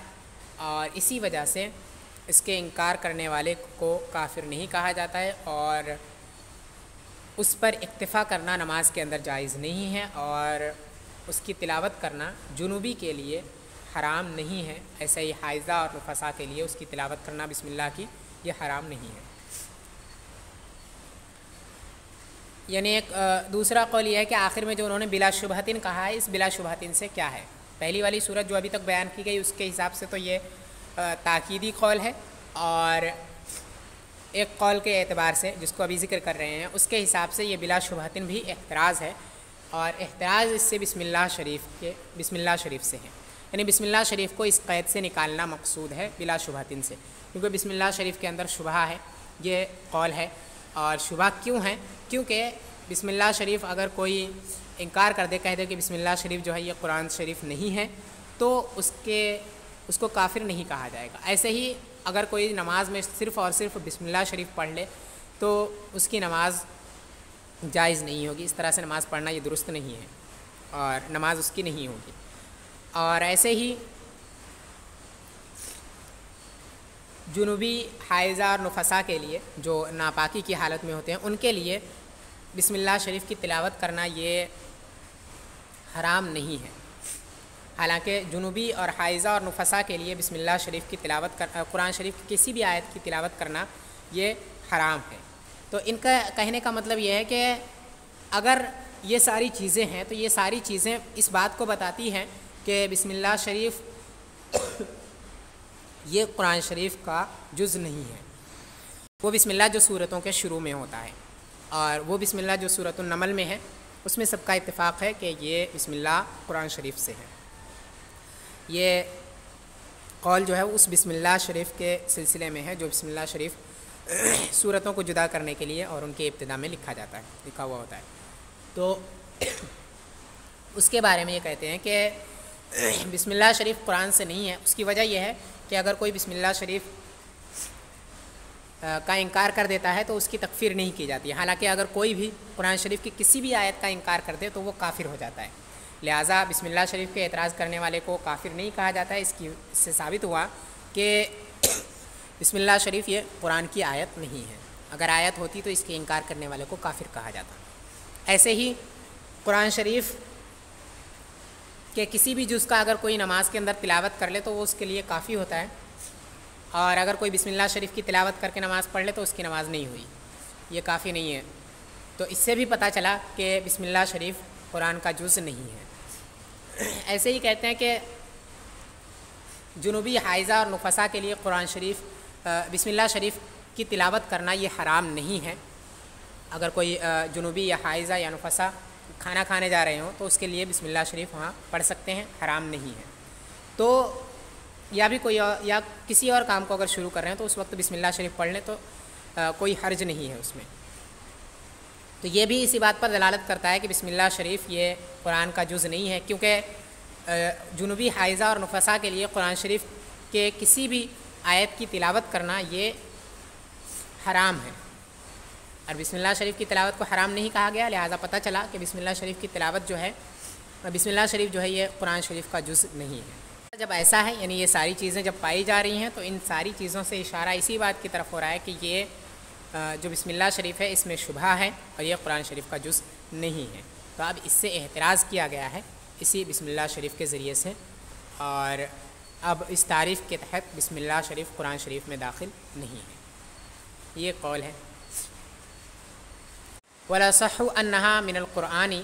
اور اسی وجہ سے اس کے انکار کرنے والے کو کافر نہیں کہا جاتا ہے، اور اس پر اکتفا کرنا نماز کے اندر جائز نہیں ہے، اور اس کی تلاوت کرنا جنوبی کے لیے حرام نہیں ہے. ایسے ہی حائضہ اور نفساء کے لیے اس کی تلاوت کرنا بسم اللہ کی یہ حرام نہیں ہے. یعنی ایک دوسرا قول یہ ہے کہ آخر میں جو انہوں نے بلا شبہتن کہا ہے، اس بلا شبہتن سے کیا ہے؟ پہلی والی صورت جو ابھی تک بیان کی گئی اس کے حساب سے تو یہ تاکیدی قول ہے، اور ایک قول کے اعتبار سے جس کو ابھی ذکر کر رہے ہیں اس کے حساب سے یہ بلا شبہتن بھی احتراز ہے، اور احتراز اس سے بسم اللہ شریف سے ہے، یعنی بسم اللہ شریف کو اس قید سے نکالنا مقصود ہے بلا شبہتن سے، کیونکہ بسم اللہ شریف کے اندر شبہ ہے، یہ قول ہے۔ اور شبہ کیوں ہے؟ کیونکہ بسم اللہ شریف اگر کوئی انکار کر دے، کہہ دے کہ بسم اللہ شریف جو ہے یہ قرآن شریف نہیں ہے، تو اس کو کافر نہیں کہا جائے گا۔ ایسے ہی اگر کوئی نماز میں صرف اور صرف بسم اللہ شریف پڑھ لے تو اس کی نماز جائز نہیں ہوگی، اس طرح سے نماز پڑھنا یہ درست نہیں ہے اور نماز اس کی نہیں ہوگی۔ اور ایسے ہی جنوبی حائضہ اور نفسا کے لیے جو ناپاکی کی حالت میں ہوتے ہیں ان کے لیے بسم اللہ شریف کی تلاوت کرنا یہ حرام نہیں ہے، حالانکہ جنوبی اور حائضہ اور نفسا کے لیے بسم اللہ شریف کی تلاوت قرآن شریف کی کسی بھی آیت کی تلاوت کرنا یہ حرام ہے۔ تو ان کا کہنے کا مطلب یہ ہے کہ اگر یہ ساری چیزیں ہیں تو یہ ساری چیزیں اس بات کو بتاتی ہیں کہ بسم اللہ شریف یہ قرآن شریف کا جز نہیں ہے۔ وہ بسم اللہ جو سورتوں کے شروع میں ہوتا ہے، اور وہ بسم اللہ جو سورۃ النمل میں ہے، اس میں سب کا اتفاق ہے کہ یہ بسم اللہ قرآن شریف سے ہے۔ یہ قول جو ہے اس بسم اللہ شریف کے سلسلے میں ہے جو بسم اللہ شریف سورتوں کو جدا کرنے کے لیے اور ان کے ابتدا میں لکھا ہوا ہوتا ہے۔ تو اس کے بارے میں یہ کہتے ہیں کہ بسم اللہ شریف قرآن سے نہیں ہے۔ اس کی وجہ یہ ہے کہ اگر کوئی بسم اللہ شریف کا انکار کر دیتا ہے تو اس کی تکفیر نہیں کی جاتی ہے، حالانکہ اگر کوئی بھی قرآن شریف کی کسی بھی آیت کا انکار کر دے تو وہ کافر ہو جاتا ہے، لہٰذا بسم اللہ شریف کے اعتراض کرنے والے کو کافر نہیں کہا جاتا ہے۔ اس سے ثابت ہوا کہ بسم اللہ شریف یہ قرآن کی آیت نہیں ہے، اگر آیت ہوتی تو اس کے انکار کرنے والے کو کافر کہا جاتا۔ ایسے ہی قرآن شریف کہ کسی بھی جز کا اگر کوئی نماز کے اندر تلاوت کر لے تو وہ اس کے لیے کافی ہوتا ہے، اور اگر کوئی بسم اللہ شریف کی تلاوت کر کے نماز پڑھ لے تو اس کی نماز نہیں ہوئی، یہ کافی نہیں ہے۔ تو اس سے بھی پتہ چلا کہ بسم اللہ شریف قرآن کا جز نہیں ہے۔ ایسے ہی کہتے ہیں کہ جنوبی حائضہ اور نفسا کے لیے قرآن شریف بسم اللہ شریف کی تلاوت کرنا یہ حرام نہیں ہے۔ اگر کوئی جنوبی یا حائضہ یا نفسا کھانا کھانے جا رہے ہوں تو اس کے لیے بسم اللہ شریف وہاں پڑھ سکتے ہیں، حرام نہیں ہے۔ تو یا بھی کوئی یا کسی اور کام کو اگر شروع کر رہے ہیں تو اس وقت بسم اللہ شریف پڑھ لیں تو کوئی حرج نہیں ہے اس میں۔ تو یہ بھی اسی بات پر دلالت کرتا ہے کہ بسم اللہ شریف یہ قرآن کا جز نہیں ہے، کیونکہ جنوبی حائضہ اور نفسا کے لیے قرآن شریف کے کسی بھی آیت کی تلاوت کرنا یہ حرام ہے، اور بسم اللہ شریف کی تلاوت کو حرام نہیں کہا گیا، لہٰذا پتہ چلا کہ بسم اللہ شریف کی تلاوت جو ہے بسم اللہ شریف جو ہے یہ قرآن شریف کا جز نہیں ہے۔ جب ایسا ہے، یعنی یہ ساری چیزیں جب پائی جا رہی ہیں تو ان ساری چیزوں سے اشارہ اسی بات کی طرف ہو رہا ہے کہ یہ جو بسم اللہ شریف ہے اس میں شبہ ہے اور یہ قرآن شریف کا جز نہیں ہے۔ تو اب اس سے احتراز کیا گیا ہے اسی بسم اللہ شریف کے ذریعے سے، اور اب اس تعریف کے تحت بسم اللہ شریف قرآن شریف میں داخل نہیں ہے، یہ قول ہے۔ وَلَصَحُّ أَنَّهَا مِنَ الْقُرْآنِ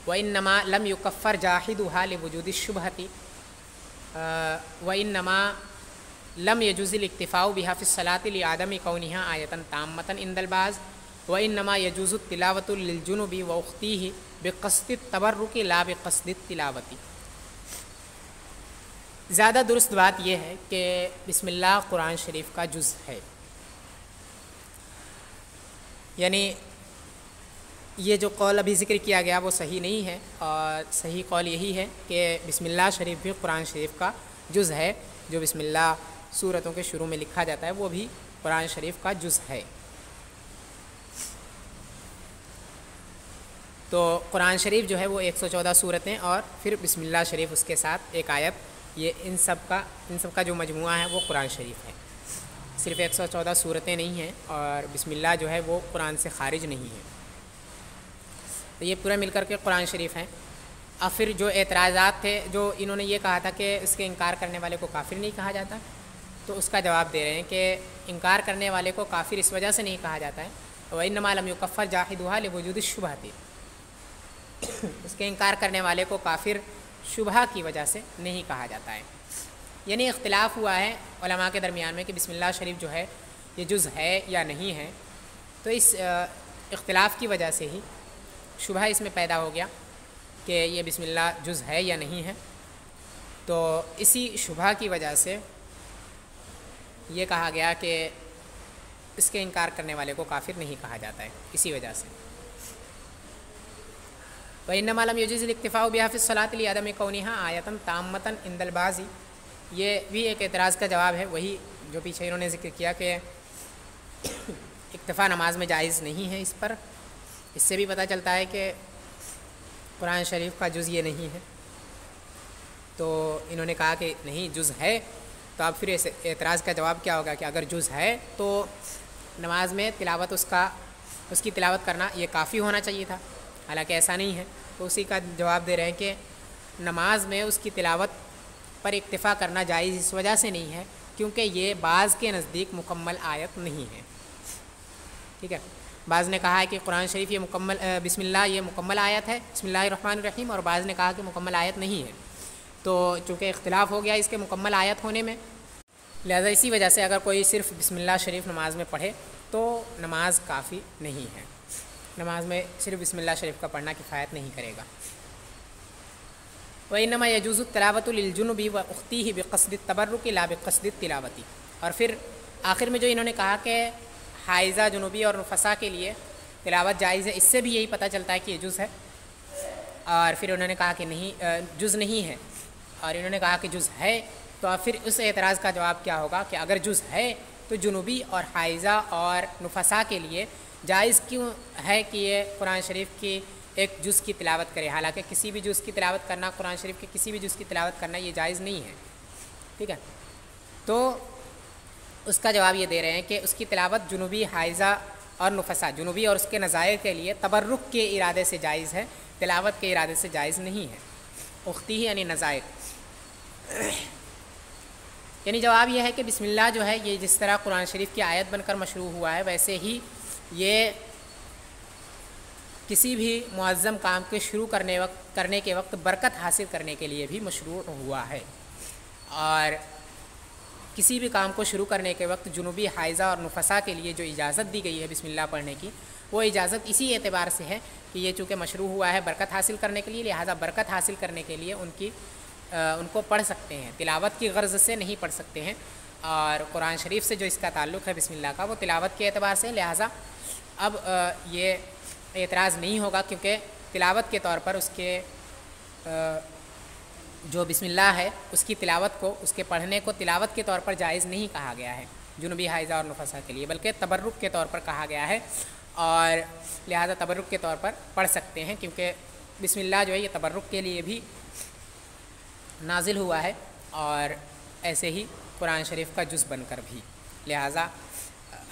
وَإِنَّمَا لَمْ يُكَفَّرْ جَاحِدُهَا لِوُجُودِ الشُّبْهَةِ وَإِنَّمَا لم يجوز الاکتفاء بها في الصلاة لعدم كونها آية تامة عند البعض وإنما يجوز التلاوة للجنب وأختيه بقصد التبرك لا بقصد التلاوة۔ زیادہ درست بات یہ ہے کہ بسم اللہ قرآن شریف کا جز ہے، یعنی یہ جو قول ابھی ذکر کیا گیا وہ صحیح نہیں ہے، اور صحیح قول یہی ہے کہ بسم اللہ شریف بھی قرآن شریف کا جز ہے، جو بسم اللہ سورتوں کے شروع میں لکھا جاتا ہے وہ بھی قرآن شریف کا جز ہے۔ تو قرآن شریف جو ہے وہ 114 سورتیں اور پھر بسم اللہ شریف اس کے ساتھ ایک آیت، یہ ان سب کا جو مجموعہ ہے وہ قرآن شریف ہے، صرف 114 سورتیں نہیں ہیں، اور بسم اللہ جو ہے وہ قرآن سے خارج نہیں ہے، تو یہ پورا مل کر کے قرآن شریف ہے۔ اور پھر جو اعتراضات تھے، جو انہوں نے یہ کہا تھا کہ اس کے انکار کرنے والے کو کافر نہیں کہا جاتا، تو اس کا جواب دے رہے ہیں کہ انکار کرنے والے کو کافر اس وجہ سے نہیں کہا جاتا ہے، وَإِنَّمَا لَمْ يُكَفَّرْ جَاحِدُهَا لِوُجُودِ الشُّبْهَةِ، اس کے انکار کرنے والے کو کافر شبہ کی وجہ سے نہیں کہا جاتا ہے۔ یعنی اختلاف ہوا ہے علماء کے درمیان میں کہ بسم اللہ شریف جو ہے یہ جز ہے یا نہیں ہے، تو اس اختلاف کی وجہ سے ہی شبہ اس میں پیدا ہو گیا کہ یہ بسم اللہ جز ہے یا نہیں ہے، تو اسی شبہ کی وجہ سے یہ کہا گیا کہ اس کے انکار کرنے والے کو کافر نہیں کہا جاتا ہے، اسی وجہ سے۔ وَإِنَّمَا لَمْ يُجِزِ الِاكْتِفَاءُ بِهَا فِي الصَّلَاةِ لِعَدَمِ كَوْنِهَا آیَةً تَامَّةً عِندَ الْبَعْضِ، یہ بھی ایک اعتراض کا جواب ہے، وہی جو پیچھے انہوں نے ذکر کیا کہ اکتفا نماز میں جائز نہیں ہے۔ اس پر اس سے بھی پتہ چلتا ہے کہ قرآن شریف کا جز یہ نہیں ہے، تو انہوں نے کہا کہ نہیں جز ہے، تو اب پھر اس اعتراض کا جواب کیا ہوگا کہ اگر جز ہے تو نماز میں تلاوت اس کی تلاوت کرنا یہ کافی ہونا چاہیے تھا، حالانکہ ایسا نہیں ہے، تو اسی کا جواب دے رہے ہیں کہ نماز میں اس کی تلاوت پر اکتفا کرنا جائز اس وجہ سے نہیں ہے کیونکہ یہ بعض کے نزدیک مکمل آیت نہیں ہے، ٹھیک ہے۔ بعض نے کہا ہے کہ قرآن شریف یہ مکمل بسم اللہ یہ مکمل آیت ہے، بسم اللہ الرحمن الرحیم، اور بعض نے کہا کہ مکمل آیت نہیں ہے، تو چونکہ اختلاف ہو گیا اس کے مکمل آیت ہونے میں، لہذا اسی وجہ سے اگر کوئی صرف بسم اللہ شریف نماز میں پڑھے تو نماز کافی نہیں ہے، نماز میں صرف بسم اللہ شریف کا پڑھنا کفایت نہیں کرے گا۔ وَإِنَّمَا يَجُوزُ التِّلَاوَةُ لِلْجُنُبِ وَأُخْتِهِ بِقَصْدِ التَّبَرُّكِ لَا بِقَصْدِ التِّلَاوَةِ، اور پھر آخر میں جو انہوں نے کہا کہ حائضہ جنوبی اور نفسا کے لیے تلاوت جائز ہے، اس سے بھی یہی پتہ چلتا ہے کہ یہ جز ہے، اور پھر انہوں نے کہا کہ نہیں جز نہیں ہے، اور انہوں نے کہا کہ جز ہے، تو اب پھر اس اعتراض کا جواب کیا ہوگا کہ اگر جز ہے تو جنوبی اور حائضہ اور نفسا کے لیے جائز کیوں ہے کہ یہ قرآن شریف کی ایک جز کی تلاوت کرے، حالانکہ کسی بھی جز کی تلاوت کرنا قرآن شریف کے کسی بھی جز کی تلاوت کرنا یہ جائز نہیں ہے، ٹھیک ہے۔ تو اس کا جواب یہ دے رہے ہیں کہ اس کی تلاوت جنوبی حائضہ اور نفسا جنوبی اور اس کے نظائر کے لیے تبرک کے ارادے سے جائز ہے، تلاوت کے ارادے سے جائز نہیں ہے۔ اختی ہی یعنی نظائر، یعنی جواب یہ ہے کہ بسم اللہ جو ہے یہ جس طرح قرآن شریف کی آیت بن کر مشروع ہوا ہے، ویسے ہی یہ کسی بھی معظم کام کے شروع کرنے کے وقت برکت حاصل کرنے کے لیے بھی مشروع ہوا ہے، اور کسی بھی کام کو شروع کرنے کے وقت جنوبی حائضہ اور نفسا کے لیے جو اجازت دی گئی ہے بسم اللہ پڑھنے کی، وہ اجازت اسی اعتبار سے ہے کہ یہ چونکہ مشروع ہوا ہے برکت حاصل کرنے کے لیے، لہٰذا برکت حاصل کرنے کے لیے ان کو پڑھ سکتے ہیں، تلاوت کی غرض سے نہیں پڑھ سکتے ہیں، اور قرآن شریف سے جو اس کا تعلق ہے بسم اللہ کا وہ تلاوت کے اعتبار سے، لہٰذا اب یہ اعتراض نہیں ہوگا کیونکہ تلاوت کے طور پر اس کے جو بسم اللہ ہے اس کی تلاوت کو اس کے پڑھنے کو تلاوت کے طور پر جائز نہیں کہا گیا ہے جنوبی حائضہ اور نفسا کے لیے، بلکہ تبرک کے طور پر کہا گیا ہے، اور لہذا تبرک کے طور پر پڑھ سکتے ہیں کیونکہ بسم اللہ جو ہے یہ تبرک کے لیے بھی نازل ہوا ہے، اور ایسے ہی قرآن شریف کا جز بن کر بھی، لہٰذا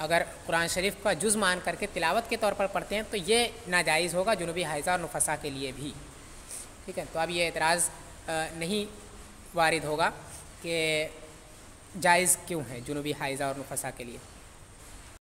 اگر قرآن شریف کا جز مان کر کے تلاوت کے طور پر پڑھتے ہیں تو یہ ناجائز ہوگا جنوبی حائضہ اور نفسا کے لیے بھی، ٹھیک ہے۔ تو اب یہ اعتراض نہیں وارد ہوگا کہ جائز کیوں ہے جنوبی حائضہ اور نفسا کے لیے۔